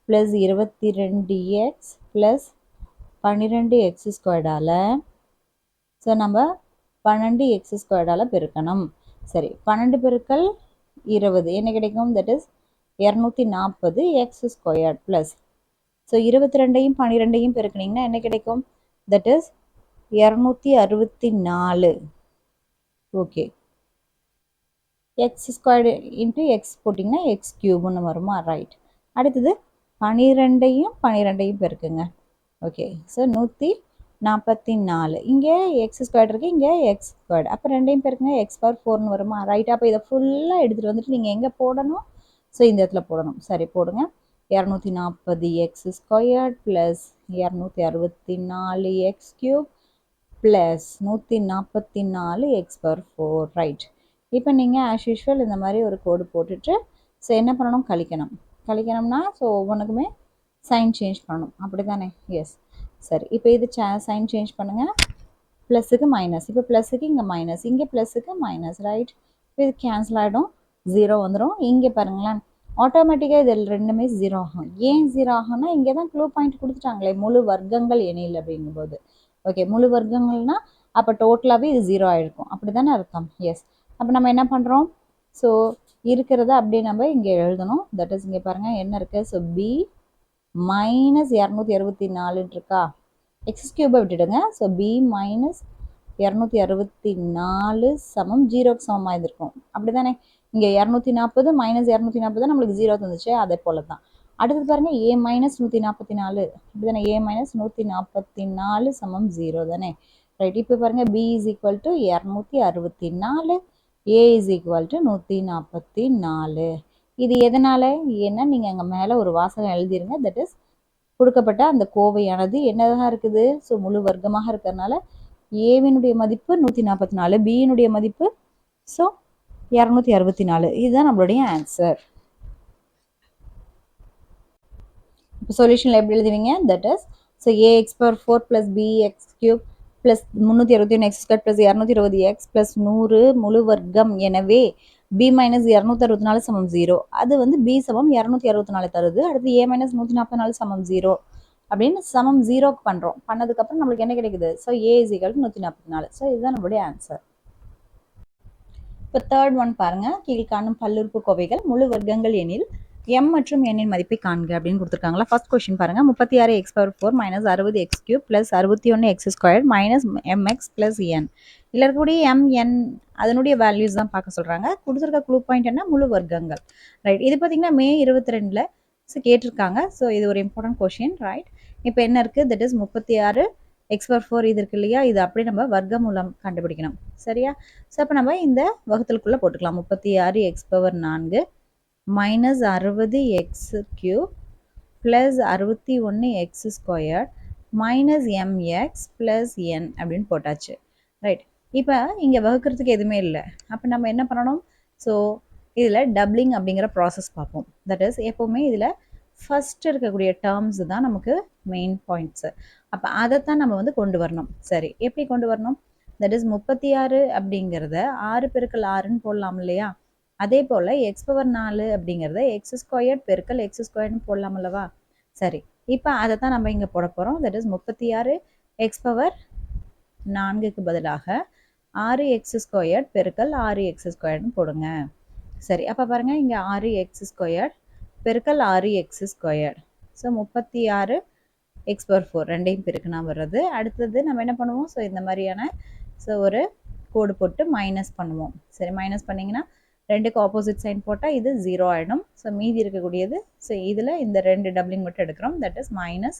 plus 22x plus 12x². So நம்ம 12x² பெருக்கணும். சரி, 12 பெருக்கல் 20 என்ன கிடைக்கும்? That is 240x² plus so 22ஐயும் 12ஐயும் பெருக்கினீங்கன்னா என்ன கிடைக்கும்? That is 264. Okay, x² into x போட்டிங்கன்னா x³ வருமா? ரைட். அடுத்தது 12ஐயும் 12ஐயும் பெருக்குங்க. Okay, so 144. இங்கே x² இருக்குது, இங்கே x². அப்போ 2ஐயும் பெருக்குங்க, x⁴ வருமா? ரைட். அப்போ இதை ஃபுல்லாக எடுத்துகிட்டு வந்துட்டு நீங்கள் எங்கே போடணும்? ஸோ இந்த இடத்துல போடணும். சரி, போடுங்க. 240x² plus 264x³ plus 144x⁴. Right. இப்போ நீங்கள் ஆஸ் யூஷுவல் இந்த மாதிரி ஒரு கோடு போட்டுட்டு ஸோ என்ன பண்ணணும்? கழிக்கணும். கழிக்கணும்னா ஸோ ஒவ்வொன்றுக்குமே சைன் சேஞ்ச் பண்ணணும். அப்படி தானே? எஸ். சரி, இப்போ இது சைன் சேஞ்ச் பண்ணுங்கள். ப்ளஸுக்கு மைனஸ், இப்போ ப்ளஸுக்கு இங்கே மைனஸ், இங்கே ப்ளஸுக்கு மைனஸ். ரைட். இப்போ இது கேன்சல் ஆகிடும், 0 வந்துடும். இங்கே பாருங்களேன், ஆட்டோமேட்டிக்காக இதில் ரெண்டுமே 0 ஆகும். ஏன் 0 ஆகும்னா இங்கே தான் க்ளூ பாயிண்ட் கொடுத்துட்டாங்களே, முழு வர்க்கங்கள் எண்ணில் அப்படிங்கும்போது. ஓகே, முழு வர்க்கங்கள்னா அப்போ டோட்டலாகவே இது 0 ஆகிருக்கும். அப்படி தானே அர்த்தம்? எஸ். அப்போ நம்ம என்ன பண்ணுறோம்? ஸோ இருக்கிறத அப்படியே நம்ம இங்கே எழுதணும். தட் இஸ் இங்கே பாருங்கள் என்ன இருக்குது? ஸோ b மைனஸ் 264 இருக்கா? x³ விட்டுடுங்க. ஸோ b மைனஸ் 264 சமம் 0க்கு சமமாக இருந்திருக்கும். அப்படி தானே? இங்கே 240 மைனஸ் 240 தான் நம்மளுக்கு 0 தந்துச்சு. அதே போல் தான். அடுத்தது பாருங்கள், a மைனஸ் 144. அப்படி தானே? a மைனஸ் 144 சமம் 0 தானே? ரைட். இப்போ பாருங்கள், b is equal to 264, a is equal to 144. இது எதனால்? ஏன்னா நீங்கள் அங்கே மேலே ஒரு வாசகம் எழுதிருங்க. தட் இஸ் கொடுக்கப்பட்ட அந்த கோவையானது என்னதான் இருக்குது? ஸோ முழு வர்க்கமாக இருக்கிறதுனால ஏவினுடைய மதிப்பு 144, பியினுடைய மதிப்பு ஸோ 264. இதுதான் நம்மளுடைய ஆன்சர். இப்போ சொல்யூஷனில் எப்படி எழுதுவீங்க? That is so ax⁴ plus bx³ plus 361x² plus 220x plus 100 முழு வர்க்கம். எனவே b மைனஸ் 264 சமம் 0. அது வந்து b சமம் 264 தருது. அடுத்து a மைனஸ் 144 சமம் 0 அப்படின்னு சமம் 0க்கு பண்ணுறோம். பண்ணதுக்கப்புறம் நம்மளுக்கு என்ன கிடைக்குது? So a is equal to 144. So இதுதான் நம்மளுடைய ஆன்சர். இப்போ தேர்ட் ஒன் பாருங்கள். கீழ்காணும் பல்லுறுப்புக்கோவைகள் முழு வர்க்கங்கள் எனில் m மற்றும் n இன் மதிப்பை காண்க அப்படின்னு கொடுத்துருக்காங்களா? ஃபர்ஸ்ட் கொஸ்டின் பாருங்கள். 36x⁴ minus 60x³ plus 61x² minus mx plus n. இதில் இருக்கக்கூடிய எம் அதனுடைய வேல்யூஸ் தான் பார்க்க சொல்கிறாங்க. கொடுத்துருக்க க்ளூ பாயிண்ட் என்ன, முழு வர்க்கங்கள். ரைட், இது பார்த்தீங்கன்னா மே 22 கேட்டிருக்காங்க. ஸோ இது ஒரு இம்பார்ட்டன்ட் கொஷின். ரைட், இப்போ என்ன இருக்குது, தட் இஸ் 36 x/4 இது இருக்கு இல்லையா, இது அப்படியே நம்ம வர்க்கமூலம் கண்டுபிடிக்கணும். சரியா? ஸோ அப்போ நம்ம இந்த வகுத்தலுக்குள்ளே போட்டுக்கலாம். 36 x/4 minus 60 x³ plus 61 x² minus mx plus n அப்படின்னு போட்டாச்சு. ரைட், இப்போ இங்கே வகுக்கிறதுக்கு எதுவுமே இல்லை. அப்போ நம்ம என்ன பண்ணணும், ஸோ இதில் டப்ளிங் அப்படிங்கிற ப்ராசஸ் பார்ப்போம். தட் இஸ் எப்போவுமே இதில் ஃபஸ்ட் இருக்கக்கூடிய டேர்ம்ஸ் தான் நமக்கு மெயின் பாயிண்ட்ஸு. அப்போ அதைத்தான் நம்ம வந்து கொண்டு வரணும். சரி, எப்படி கொண்டு வரணும், தட் இஸ் 36 அப்படிங்கிறத 6 பெருக்கல் 6ன்னு போடலாம் இல்லையா, அதே போல் x/4 அப்படிங்கிறத x² பெருக்கல் x²ன்னு போடலாம் அல்லவா. சரி, இப்போ அதை தான் நம்ம இங்கே போட போகிறோம். தட் இஸ் 36 x/4க்கு பதிலாக 6x² பெருக்கல் 6x² போடுங்க. சரி, அப்போ பாருங்கள் இங்கே 6x² பெருக்கல் 6x². ஸோ 36 x/4 ரெண்டையும் பெருக்குனா வர்றது. அடுத்தது நம்ம என்ன பண்ணுவோம், ஸோ இந்த மாதிரியான ஸோ ஒரு கோடு போட்டு மைனஸ் பண்ணுவோம். சரி, மைனஸ் பண்ணிங்கன்னா ரெண்டுக்கு ஆப்போசிட் சைன் போட்டால் இது 0 ஆகிடும். ஸோ மீதி இருக்கக்கூடியது, ஸோ இதில் இந்த 2 டபுளிங் மட்டும் எடுக்கிறோம். That is minus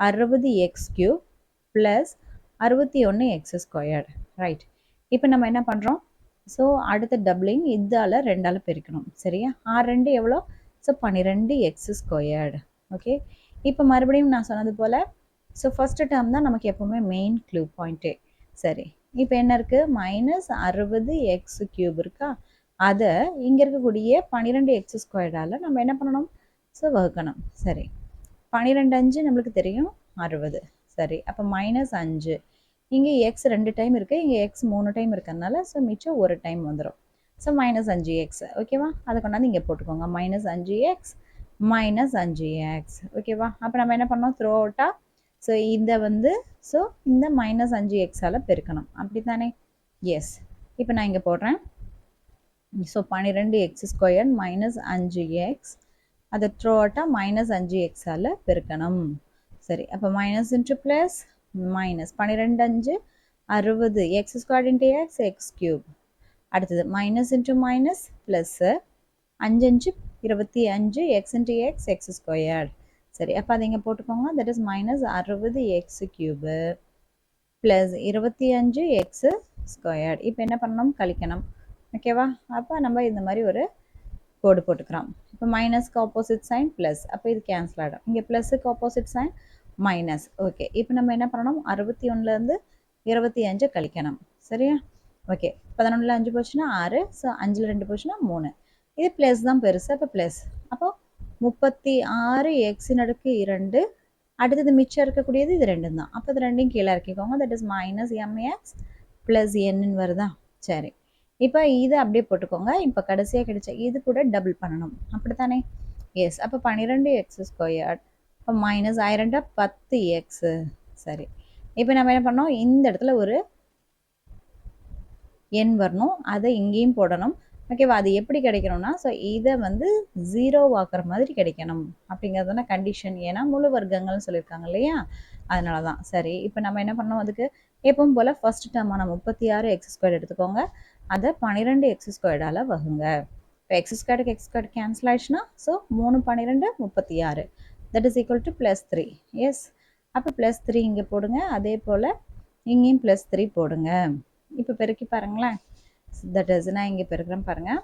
60x³ plus 61x². Right, இப்போ நம்ம என்ன பண்ணுறோம், ஸோ அடுத்த டபுளிங் இதால் 2ஆல் பெருக்கணும். சரியா? 6 எவ்வளோ, ஸோ 12x². ஓகே, இப்போ மறுபடியும் நான் சொன்னது போல் ஸோ ஃபஸ்ட்டு டேர்ம் தான் நமக்கு எப்போவுமே மெயின் க்ளூ பாயிண்ட்டே. சரி, இப்போ என்ன இருக்குது, மைனஸ் 60x³ இருக்கா, அதை இங்கே இருக்கக்கூடிய 12x² நம்ம என்ன பண்ணணும், ஸோ வகுக்கணும். சரி, 12×5 நம்மளுக்கு தெரியும் 60. சரி, அப்போ மைனஸ் 5, இங்கே x 2 டைம் இருக்குது, இங்கே x 3 டைம் இருக்கிறதுனால ஸோ மிச்சம் ஒரு டைம் வந்துடும். So minus 5x. ஓகேவா, அதை கொண்டாந்து இங்கே போட்டுக்கோங்க. Minus 5x minus 5x. ஓகேவா, அப்போ நம்ம என்ன பண்ணோம், த்ரூ அவுட்டாக ஸோ இதை வந்து ஸோ இந்த மைனஸ் 5xஆல் பெருக்கணும். அப்படி தானே? எஸ், இப்போ நான் இங்கே போடுறேன். ஸோ 12x² மைனஸ் 5x, அதை த்ரூ அவுட்டாக மைனஸ் 5xஆல் பெருக்கணும். சரி, அப்போ minus into plus minus 12×5 60 x² into X x³. அடுத்தது minus into minus plus 5×5 25 x into X x². சரி, அப்போ அதை இங்கே போட்டுக்கோங்க. That is minus 60x³ plus 25x². இப்போ என்ன பண்ணணும், கழிக்கணும். ஓகேவா, அப்போ நம்ம இந்த மாதிரி ஒரு கோடு போட்டுக்கிறோம். இப்போ மைனஸ்க்கு ஆப்போசிட் சைன் ப்ளஸ், அப்போ இது கேன்சல் ஆகிடும். இங்கே ப்ளஸுக்கு ஆப்போசிட் சைன் மைனஸ். ஓகே, இப்போ நம்ம என்ன பண்ணணும், 61லேருந்து 25 கழிக்கணும். சரியா? ஓகே, 11ல் 5 போச்சுன்னா 6, ஸோ 5ல் 2 போச்சுன்னா 3. இது ப்ளஸ் தான் பெருசு, அப்போ ப்ளஸ். அப்போ 36x². அடுத்தது மிச்சம் இருக்கக்கூடியது இது 2 தான். அப்போ இது 2யும் கீழே இறக்கிக்கோங்க. That is minus mx plus n வருதா. சரி, இப்போ இது அப்படியே போட்டுக்கோங்க. இப்போ கடைசியாக கிடைச்ச இது கூட டபுள் பண்ணணும். அப்படி தானே? எஸ், அப்போ 12x². இப்போ மைனஸ் 10x. சரி, இப்போ நம்ம என்ன பண்ணோம், இந்த இடத்துல ஒரு n வரணும், அதை இங்கேயும் போடணும். ஓகேவா, அது எப்படி கிடைக்கணும்னா, ஸோ இதை வந்து 0 ஆக்குற மாதிரி கிடைக்கணும் அப்படிங்கிறதுனா கண்டிஷன். ஏன்னா முழு வர்க்கங்கள்னு சொல்லியிருக்காங்க இல்லையா, அதனால தான். சரி, இப்போ நம்ம என்ன பண்ணோம், அதுக்கு எப்பவும் போல் ஃபர்ஸ்ட் டேர்மான 36x² எடுத்துக்கோங்க, அதை 12x² வகுங்க. இப்போ x²க்கு x² கேன்சல் ஆயிடுச்சுன்னா so 3 12 36. That is equal to +3. Yes, அப்போ +3 இங்கே போடுங்க. அதே போல் இங்கேயும் +3 போடுங்க. இப்போ பெருக்கி பாருங்களேன். தட் இஸ் நான் இங்கே பெருக்கிறேன் பாருங்கள்.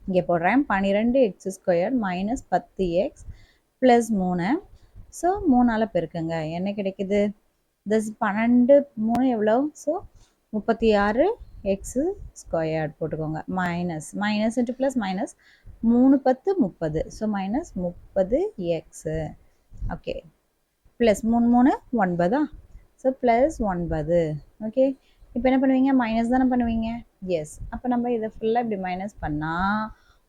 இங்கே போடுறேன் 12x² minus 10x plus 3. So 3ஆல் பெருக்குங்க, என்ன கிடைக்குது, திஸ் 12 3 எவ்வளோ, ஸோ 36x² போட்டுக்கோங்க. Minus minus into plus minus 3 10 30. So minus 30x. Okay, plus 3 3 9. So plus 9. Okay, இப்போ என்ன பண்ணுவீங்க, மைனஸ் தானே பண்ணுவீங்க. எஸ், அப்போ நம்ம இதை ஃபுல்லாக இப்படி மைனஸ் பண்ணால்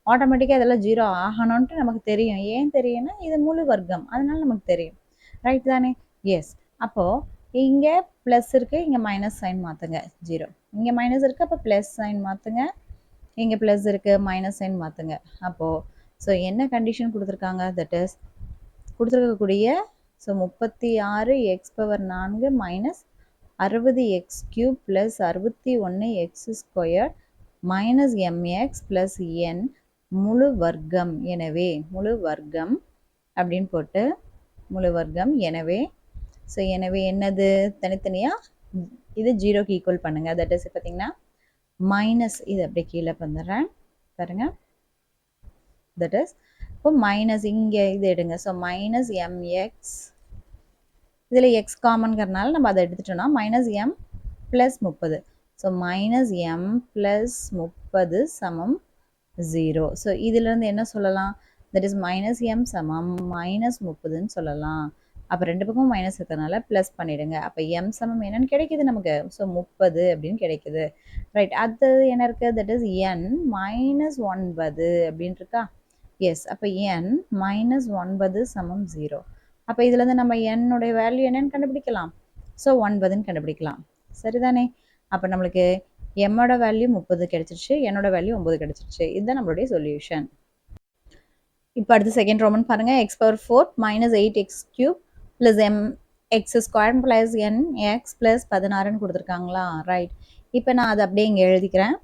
ஆட்டோமேட்டிக்காக இதெல்லாம் 0 ஆகணும்ன்ட்டு நமக்கு தெரியும். ஏன் தெரியும்னா இது முழு வர்க்கம், அதனால நமக்கு தெரியும். ரைட் தானே? எஸ், அப்போது இங்கே ப்ளஸ் இருக்குது, இங்கே மைனஸ் சைன் மாற்றுங்க 0. இங்கே மைனஸ் இருக்குது, அப்போ ப்ளஸ் சைன் மாற்றுங்க. இங்கே ப்ளஸ் இருக்குது, மைனஸ் சைன் மாற்றுங்க. அப்போது ஸோ என்ன கண்டிஷன் கொடுத்துருக்காங்க, தட் இஸ் கொடுத்துருக்கக்கூடிய so 36x⁴ minus 60x³ plus 61x² minus mx plus n முழு வர்க்கம். எனவே முழு வர்க்கம் அப்படின்னு போட்டு முழு வர்க்கம். எனவே ஸோ எனவே என்னது தனித்தனியாக இது 0க்கு ஈக்குவல் பண்ணுங்க. தட் இஸ் பார்த்தீங்கன்னா மைனஸ் இது அப்படியே கீழே வந்துடுறேன் பாருங்க. தட் இஸ் இப்போ மைனஸ் இங்கே இது எடுங்க. ஸோ மைனஸ் mx இதில் எக்ஸ் காமன்கிறனால நம்ம அதை எடுத்துட்டோம்னா minus m plus 30. So minus m plus 30 சமம் 0. ஸோ இதிலேருந்து என்ன சொல்லலாம்? தட் இஸ் மைனஸ் m சமம் மைனஸ் 30ன்னு சொல்லலாம். அப்போ ரெண்டு பக்கமும் மைனஸ் இருக்கிறதுனால ப்ளஸ் பண்ணிவிடுங்க. அப்போ m சமம் என்னன்னு கிடைக்கிது நமக்கு? ஸோ 30 அப்படின்னு கிடைக்குது. ரைட். அது என்ன இருக்குது? தட் இஸ் n மைனஸ் 9 அப்படின்னு இருக்கா? எஸ். அப்போ n மைனஸ் 9 சமம் 0. அப்போ இதுலேருந்து நம்ம என்னுடைய வேல்யூ என்னன்னு கண்டுபிடிக்கலாம்? ஸோ 9ன்னு கண்டுபிடிக்கலாம். சரிதானே? அப்போ நம்மளுக்கு எம்மோட வேல்யூ 30 கிடைச்சிருச்சு, என்னோட வேல்யூ 9 கிடைச்சிருச்சு. இதுதான் நம்மளுடைய சொல்யூஷன். இப்போ அடுத்து செகண்ட் ரோமன் பாருங்க. x⁴ minus 8x³ plus mx² plus nx plus 16ன்னு கொடுத்துருக்காங்களா? ரைட். இப்போ நான் அதை அப்படியே இங்கே எழுதிக்கிறேன்.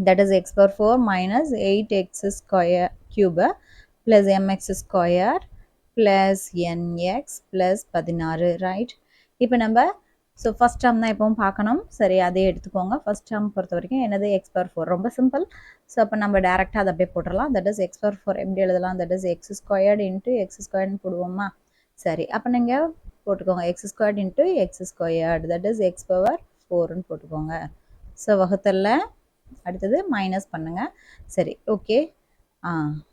That is x⁴ minus 8x³ plus mx² plus nx plus 16. Right. இப்போ நம்ம ஸோ ஃபஸ்ட் டேர்ம் தான் எப்பவும் பார்க்கணும். சரி, அதே எடுத்துக்கோங்க. ஃபஸ்ட் டேர்ம் பொறுத்த வரைக்கும் என்னது? x⁴ ரொம்ப சிம்பிள். ஸோ அப்போ நம்ம டேரெக்டாக அதை அப்படியே போட்டுடலாம். தட் இஸ் x⁴ எப்படி எழுதலாம்? தட் இஸ் x² இன்ட்டு x²ன்னு போடுவோமா? சரி, அப்போ நீங்கள் போட்டுக்கோங்க x² into x². That is x⁴ன்னு போட்டுக்கோங்க. ஸோ வகுத்தல்ல அடுத்தது மைனஸ் பண்ணுங்கள். சரி, ஓகே.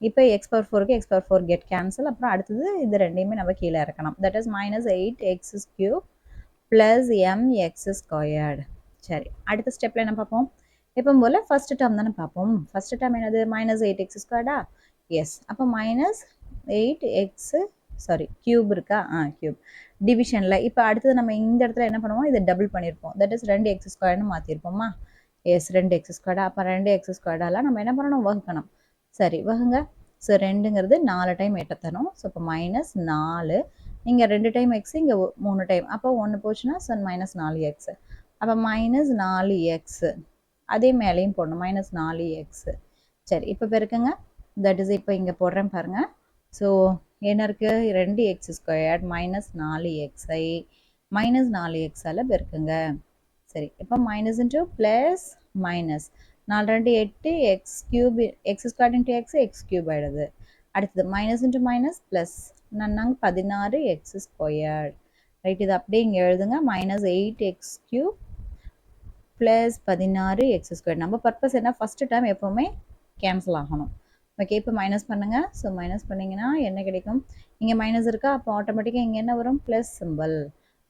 இப்போ x⁴க்கு x⁴ கெட் கேன்சல். அப்புறம் அடுத்தது இது ரெண்டையுமே நம்ம கீழே இறக்கணும். That is minus 8x³ plus mx². சரி, அடுத்த ஸ்டெப்பில் என்ன பார்ப்போம்? எப்போ போல் ஃபஸ்ட்டு டேர்ம் தானே பார்ப்போம். ஃபஸ்ட்டு டேர்ம் என்னது? Minus 8x². எஸ். அப்போ மைனஸ் 8x³ இருக்கா? க்யூப் டிவிஷனில். இப்போ அடுத்தது நம்ம இந்த இடத்துல என்ன பண்ணுவோம்? இதை டபுள் பண்ணியிருப்போம். தட் இஸ் 2x²ன்னு மாற்றிருப்போமா? Yes, 2x². அப்போ 2x²ஆல் நம்ம என்ன பண்ணணும்? வகுக்கணும். சரி, வகுங்க. ஸோ 2ங்கிறது 4 டைம் எட்டத்தணும். ஸோ இப்போ மைனஸ் 4. இங்கே 2 டைம் எக்ஸ், இங்கே 3 டைம். அப்போ 1 போச்சுன்னா ஸோ மைனஸ் 4x. அப்போ மைனஸ் 4x. அதே மேலேயும் போடணும், மைனஸ் 4x. சரி, இப்போ பெருக்குங்க. தட் இஸ் இப்போ இங்கே போடுறேன் பாருங்கள். ஸோ என்ன இருக்குது? 2x² minus 4xஐ minus 4xஆல் பெருக்குங்க. சரி, இப்போ minus into plus minus 4 2 8 x³ x² into x³ ஆகிடுது. அடுத்தது மைனஸ் இன்ட்டு மைனஸ் ப்ளஸ் நாங்கள் 16x². ரைட். இது அப்படியே இங்கே எழுதுங்க. Minus 8x³ plus 16x². நம்ம பர்பஸ் என்ன? ஃபஸ்ட்டு டைம் எப்போவுமே கேன்சல் ஆகணும். ஓகே, இப்போ மைனஸ் பண்ணுங்கள். ஸோ மைனஸ் பண்ணிங்கன்னா என்ன கிடைக்கும்? இங்கே மைனஸ் இருக்கா? அப்போ ஆட்டோமேட்டிக்காக இங்கே என்ன வரும்? Plus symbol.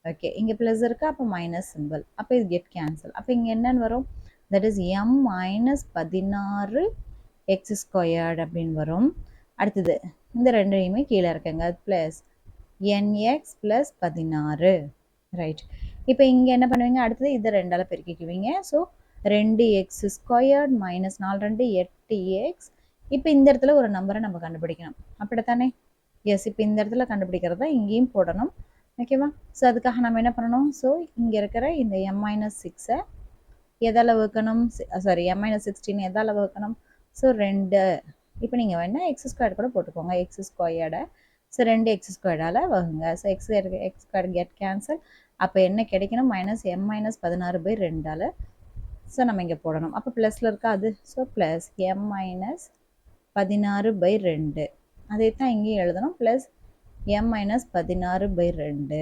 ஓகே, இங்கே ப்ளஸ் இருக்கா? அப்போ மைனஸ் சிம்பிள். அப்போ இது கெட் கேன்சல். அப்போ இங்கே என்னன்னு வரும்? That is m minus 16x² அப்படின்னு வரும். அடுத்தது இந்த ரெண்டையுமே கீழே இருக்குங்க. Plus nx plus 16. ரைட். இப்போ இங்கே என்ன பண்ணுவீங்க? அடுத்தது இதை 2ஆல் பெருக்கிக்குவீங்க. So 2x² minus 4 2 8x. இப்போ இந்த இடத்துல ஒரு நம்பரை நம்ம கண்டுபிடிக்கணும். அப்படித்தானே? எஸ். இப்போ இந்த இடத்துல கண்டுபிடிக்கிறதா இங்கேயும் போடணும். ஓகேவா? ஸோ அதுக்காக நம்ம என்ன பண்ணணும்? ஸோ இங்கே இருக்கிற இந்த m-6ஐ எதால் வகுக்கணும்? சாரி, m-16 எதால் வகுக்கணும்? ஸோ 2. இப்போ நீங்கள் வேணால் x² கூட போட்டுக்கோங்க. x². ஸோ 2x²ஆல் வகுங்க. So x² get cancel. அப்போ என்ன கிடைக்கணும்? மைனஸ் m-16/2ஆல். ஸோ நம்ம இங்கே போடணும். அப்போ ப்ளஸில் இருக்கா அது? So plus m-16/2. அதே தான் இங்கேயும் எழுதணும். ப்ளஸ் m-16/2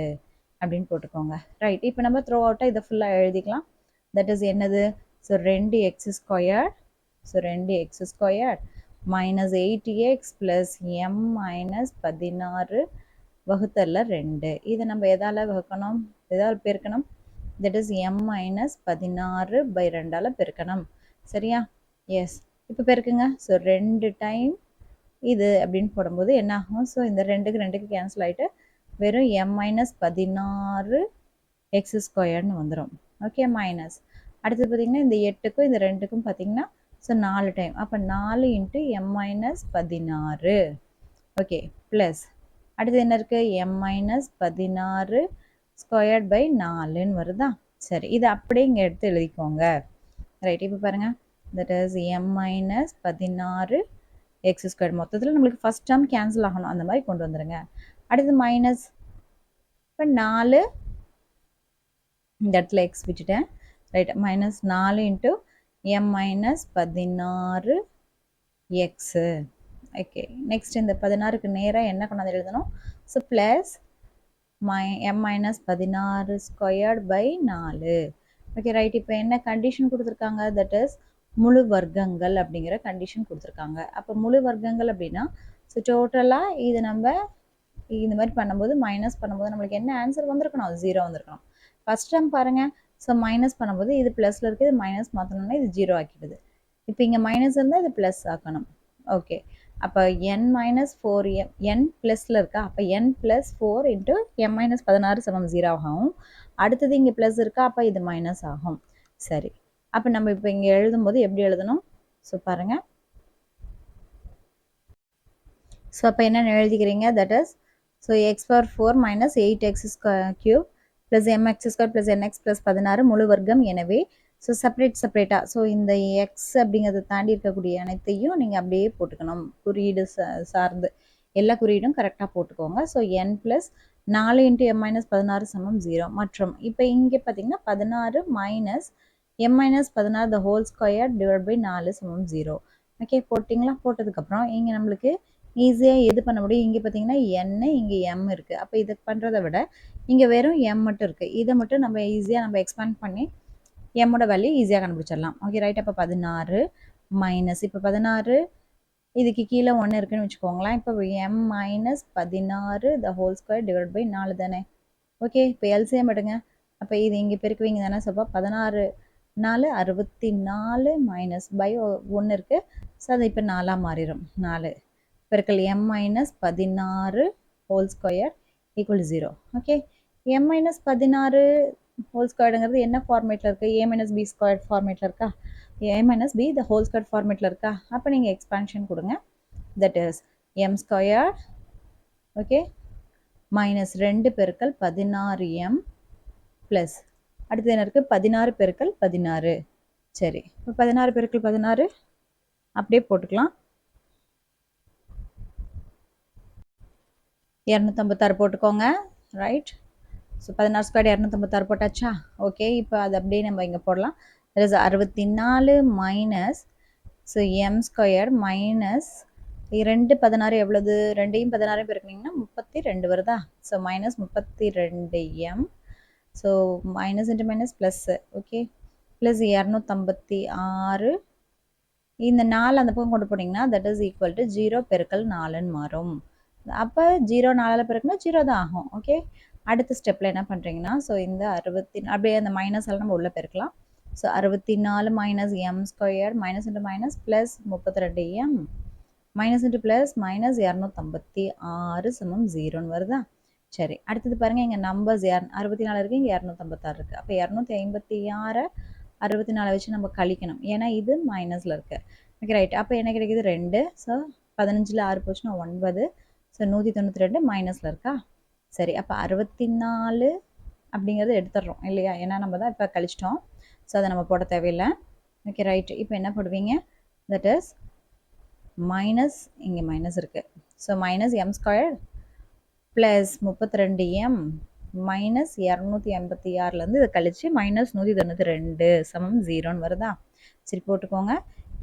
அப்படின்னு போட்டுக்கோங்க. ரைட். இப்போ நம்ம த்ரோ அவுட்டாக இதை ஃபுல்லாக எழுதிக்கலாம். தட் இஸ் என்னது? So 2x². So 2x² minus 8x plus m-16 வகுத்தல்ல 2. இதை நம்ம எதால் வகுக்கணும்? எதால் பெருக்கணும்? தட் இஸ் m-16/2ஆல் பெருக்கணும். சரியா? எஸ். இப்போ பெருக்குங்க. ஸோ 2 டைம் இது அப்படின்னு போடும்போது என்ன ஆகும்? ஸோ இந்த 2க்கு கேன்சல் ஆகிட்டு வெறும் m-16x²ன்னு வந்துடும். Okay, minus. அடுத்தது பார்த்திங்கன்னா இந்த 8க்கும் இந்த 2க்கும் பார்த்திங்கன்னா ஸோ 4 டைம். அப்போ 4 இன்ட்டு m-16. ஓகே, ப்ளஸ் அடுத்தது என்ன இருக்குது? m-16 ஸ்கொயர்ட் பை 4ன்னு வருதா? சரி, இது அப்படியே இங்கே எடுத்து எழுதிக்கோங்க. ரைட், இப்போ பாருங்கள், that is M minus 16 X square. மொத்தத்தில் நம்மளுக்கு ஃபஸ்ட் டேர்ம் கேன்சல் ஆகணும், அந்த மாதிரி கொண்டு வந்துடுங்க. அடுத்து மைனஸ், இப்போ 4 இந்த இடத்துல எக்ஸ் விட்டுட்டேன். Right, minus 4 into m minus 16 x. Okay, next இந்த 16க்கு நேராக என்ன கொண்டாந்து எழுதணும்? So plus m minus 16 squared by 4. Okay right, இப்போ என்ன கண்டிஷன் கொடுத்துருக்காங்க? தட் இஸ் முழு வர்க்கங்கள் அப்படிங்கிற கண்டிஷன் கொடுத்துருக்காங்க. அப்போ முழு வர்க்கங்கள் அப்படின்னா, ஸோ டோட்டலாக இது நம்ம இந்த மாதிரி பண்ணும்போது மைனஸ் பண்ணும்போது நம்மளுக்கு என்ன ஆன்சர் வந்திருக்கணும்? 0 வந்திருக்கணும். ஃபஸ்ட் டைம் பாருங்கள், ஸோ மைனஸ் பண்ணும்போது இது ப்ளஸில் இருக்குது, இது மைனஸ் மாற்றணும்னா இது 0 ஆக்கிடுது. இப்போ இங்கே மைனஸ் இருந்தால் இது ப்ளஸ் ஆக்கணும். ஓகே, அப்போ n மைனஸ் 4m, n ப்ளஸில் இருக்கா? அப்போ n plus 4 into m minus 16 சமம் 0 ஆகும். அடுத்தது இங்கே ப்ளஸ் இருக்கா? அப்போ இது மைனஸ் ஆகும். சரி, அப்போ நம்ம இப்போ இங்கே எழுதும்போது எப்படி எழுதணும்? ஸோ பாருங்கள், ஸோ அப்போ என்னென்னு எழுதிக்கிறீங்க? That is so x power 4 minus 8x cube plus mx square plus nx plus 16 முழு வர்க்கம். எனவே ஸோ செப்பரேட்டாக, ஸோ இந்த எக்ஸ் அப்படிங்கிறத தாண்டி இருக்கக்கூடிய அனைத்தையும் நீங்கள் அப்படியே போட்டுக்கணும். குறியீடு சார்ந்து எல்லா குறியீடும் கரெக்டாக போட்டுக்கோங்க. So n plus 4 into m minus 16 சமம் 0. மற்றும் இப்போ இங்கே பார்த்தீங்கன்னா 16 minus m minus 16 the whole square divide by 4 சமம் 0. ஓகே, போட்டிங்களா? போட்டதுக்கப்புறம் இங்கே நம்மளுக்கு ஈஸியாக எது பண்ண முடியும்? இங்கே பார்த்தீங்கன்னா n, இங்கே m இருக்குது. அப்போ இதை பண்ணுறதை விட இங்கே வெறும் m மட்டும் இருக்குது. இதை மட்டும் நம்ம ஈஸியாக நம்ம எக்ஸ்பேண்ட் பண்ணி எம்மோட வேல்யூ ஈஸியாக கண்டுபிடிச்சிடலாம். ஓகே ரைட், அப்போ 16 மைனஸ், இப்போ 16 இதுக்கு கீழே 1 இருக்குன்னு வச்சுக்கோங்களேன். இப்போ m minus 16 the whole square divide by 4 தானே. ஓகே, இப்போ எல்சிஎம் எடுங்க. அப்போ இது இங்கே பெருக்குவீங்க தானே. ஸோ 16 4 64 மைனஸ் பை 1 இருக்குது. ஸோ அது இப்போ 4ஆக மாறிடும். 4 பெருக்கல் m minus 16 whole square equal 0. Okay, m minus 16 whole ஸ்கொயர்டுங்கிறது என்ன ஃபார்மேட்டில் இருக்குது? a மைனஸ் பி ஸ்கொயர் ஃபார்மேட்டில் இருக்கா? a minus b the whole square ஃபார்மேட்டில் இருக்கா? அப்போ நீங்கள் எக்ஸ்பான்ஷன் கொடுங்க. That is m square, okay, minus 2 பெருக்கல் 16m ப்ளஸ் அடுத்து என்ன இருக்குது? 16 பெருக்கல் 16. சரி, இப்போ 16 பெருக்கல் 16 அப்படியே போட்டுக்கலாம். 256 போட்டுக்கோங்க. ரைட், ஸோ 16 ஸ்கொயர் 256 போட்டாச்சா? ஓகே, இப்போ அது அப்படியே நம்ம இங்கே போடலாம். That is 64 minus, so M square minus 2 16 எவ்வளவு? 2யும் 16 பெருக்கினீங்கன்னா 32 வருதா? So minus 32m. So minus into minus plus. Okay, plus 256. இந்த 4 அந்த பக்கம் கொண்டு போனீங்கன்னா தட் இஸ் ஈக்குவல் டு 0 பெருக்கல் 4ன்னு மாறும். அப்போ 0 4 பெருக்குனா 0 தான் ஆகும். ஓகே, அடுத்த ஸ்டெப்பில் என்ன பண்ணுறீங்கன்னா, ஸோ இந்த 60 அப்படியே அந்த மைனஸ் எல்லாம் நம்ம உள்ளே பெருக்கலாம். So 64 minus m square minus into minus plus 32m minus into plus minus 256 சமம் 0ன்னு வருதா? சரி, அடுத்தது பாருங்கள், இங்கே நம்பர்ஸ் 64 இருக்குது, இங்கே 256 இருக்குது. அப்போ 256 64 வச்சு நம்ம கழிக்கணும், ஏன்னா இது மைனஸில் இருக்குது. ஓகே ரைட், அப்போ என்ன கிடைக்குது? 2. ஸோ 15ல் 6 போச்சுன்னா 9. ஸோ 192 மைனஸில் இருக்கா? சரி, அப்போ 64 அப்படிங்கிறது எடுத்துடுறோம் இல்லையா? ஏன்னா நம்ம தான் இப்போ கழிச்சிட்டோம். ஸோ அதை நம்ம போட தேவையில்லை. ஓகே ரைட், இப்போ என்ன போடுவீங்க? தட் இஸ் மைனஸ், இங்கே மைனஸ் இருக்குது. So minus m square plus 32m minus 286லேருந்து இதை கழிச்சு மைனஸ் 192 சமம் 0ன்னு வருதா? சரி, போட்டுக்கோங்க.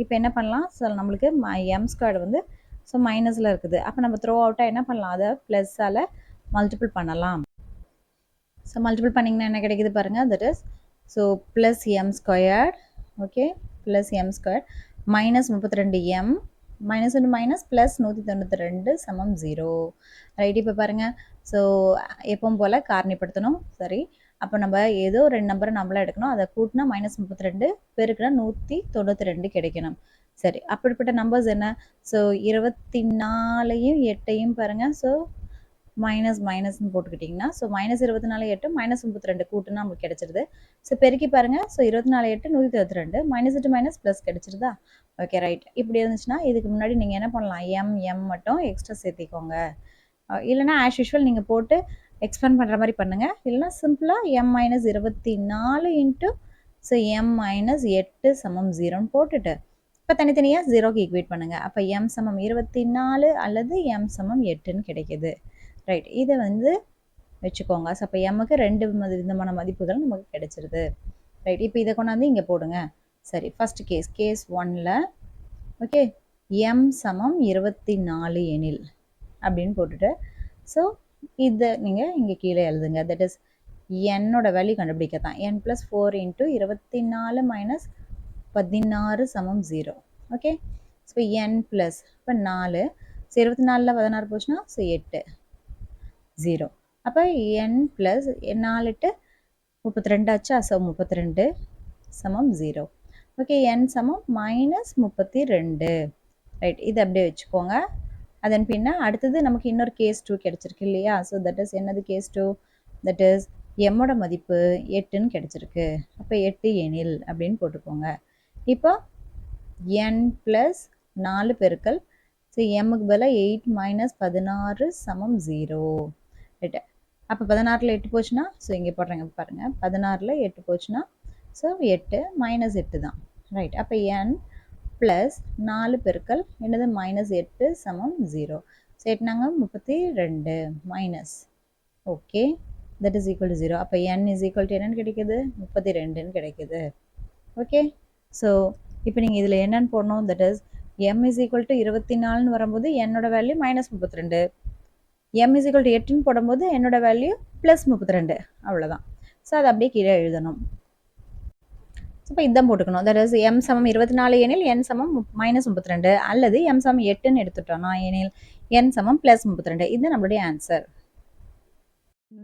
இப்போ என்ன பண்ணலாம்? ஸோ நம்மளுக்கு எம் ஸ்கொயர் வந்து ஸோ மைனஸில் இருக்குது. அப்போ நம்ம த்ரோ அவுட்டாக என்ன பண்ணலாம்? அதை ப்ளஸ்ஸால் மல்டிபிள் பண்ணலாம். ஸோ மல்டிபிள் பண்ணிங்கன்னா என்ன கிடைக்குது பாருங்கள்? That is so plus M square, okay, plus M square minus 32m minus into minus plus 192 சமம் 0. ரைட், இப்போ பாருங்கள், ஸோ எப்பவும் போல் காரணிப்படுத்தணும். சரி, அப்போ நம்ம ஏதோ 2 நம்பரை நம்மளாக எடுக்கணும். அதை கூட்டினா மைனஸ் 32 பெருக்குனா 192 கிடைக்கணும். சரி, அப்படிப்பட்ட நம்பர்ஸ் என்ன? ஸோ 24யும் 8யும் பாருங்கள். ஸோ மைனஸ் மைனஸ்ன்னு போட்டுக்கிட்டிங்கன்னா, ஸோ மைனஸ் 24 8 மைனஸ் 32 கூட்டுனா நமக்கு கிடச்சிருது. ஸோ பெருக்கி பாருங்கள். So 24 8 122 minus into minus plus கிடச்சிருதா? ஓகே ரைட், இப்படி இருந்துச்சுன்னா இதுக்கு முன்னாடி நீங்கள் என்ன பண்ணலாம்? எம் மட்டும் எக்ஸ்ட்ரா சேர்த்திக்கோங்க. இல்லைனா ஆஸ் யூஷுவல் நீங்கள் போட்டு எக்ஸ்பேண்ட் பண்ணுற மாதிரி பண்ணுங்கள். இல்லைனா சிம்பிளாக m minus 24 into so m minus 8 சமம் 0ன்னு போட்டுட்டு இப்போ தனித்தனியாக 0க்கு ஈக்குவேட் பண்ணுங்கள். அப்போ m சமம் 24 அல்லது m சமம் 8ன்னு கிடைக்கிது. ரைட், இதை வந்து வச்சுக்கோங்க. ஸோ அப்போ எம்முக்கு 2 விதமான மதிப்புகள் நமக்கு கிடைச்சிருது. ரைட், இப்போ இதை கொண்டாந்து இங்கே போடுங்க. சரி, ஃபர்ஸ்ட் கேஸ் 1ல் ஓகே m சமம் 24 எனில் அப்படின்னு போட்டுட்டு ஸோ இதை நீங்கள் இங்கே கீழே எழுதுங்க. தட் இஸ் என்னோட வேல்யூ கண்டுபிடிக்க தான் n + 4 இன்ட்டு 24 மைனஸ் 16 சமம் 0. ஓகே, ஸோ n ப்ளஸ் இப்போ 4 ஸோ 24ல் 16 போச்சுன்னா ஸோ 8 0. அப்போ n ப்ளஸ் 4 8 32 ஆச்சா. ஸோ 32 சமம் 0. ஓகே, n சமம் மைனஸ் 32. ரைட், இது அப்படியே வச்சுக்கோங்க. அதன் பின்ன அடுத்தது நமக்கு இன்னொரு கேஸ் 2 கிடைச்சிருக்கு இல்லையா. ஸோ தட் இஸ் என்னது கேஸ் 2? தட் இஸ் எம்மோட மதிப்பு 8ன்னு கிடைச்சிருக்கு. அப்போ 8 எனில் அப்படின்னு போட்டுக்கோங்க. இப்போ n ப்ளஸ் 4 பெருக்கல் ஸோ எம்முக்கு பதிலாக 8 மைனஸ் 16 சமம் 0. ரைட்டு, அப்போ 16ல் 8 போச்சுன்னா ஸோ இங்கே போடுறேங்க பாருங்கள். 16ல் 8 போச்சுன்னா ஸோ 8 மைனஸ் 8 தான். ரைட், அப்போ n ப்ளஸ் 4 பெருக்கல் என்னது மைனஸ் 8 சமம் 0. ஸோ 8 நாங்கள் 32 minus okay that is equal to 0. அப்போ n இஸ் ஈக்குவல் டு என்னன்னு கிடைக்கிது? 32ன்னு கிடைக்கிது. ஓகே, ஸோ இப்போ நீங்கள் இதில் என்னன்னு போடணும்? That is m is equal to 24ன்னு வரும்போது என்னோட value minus 32, m is equal to 8ன்னு போடும்போது என்னோட வேல்யூ ப்ளஸ் 32. அவ்வளோதான். ஸோ அதை அப்படியே கீழே எழுதணும். இப்போ இதான் போட்டுக்கணும். தட் இஸ் m சமம் 24 எனில் n சமம் மைனஸ் 32 அல்லது m சமம் 8ன்னு எடுத்துட்டோம்னா எனில் n சமம் ப்ளஸ் 32. இது நம்மளுடைய answer.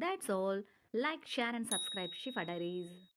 That's all. Like, share and subscribe Shifa Diaries.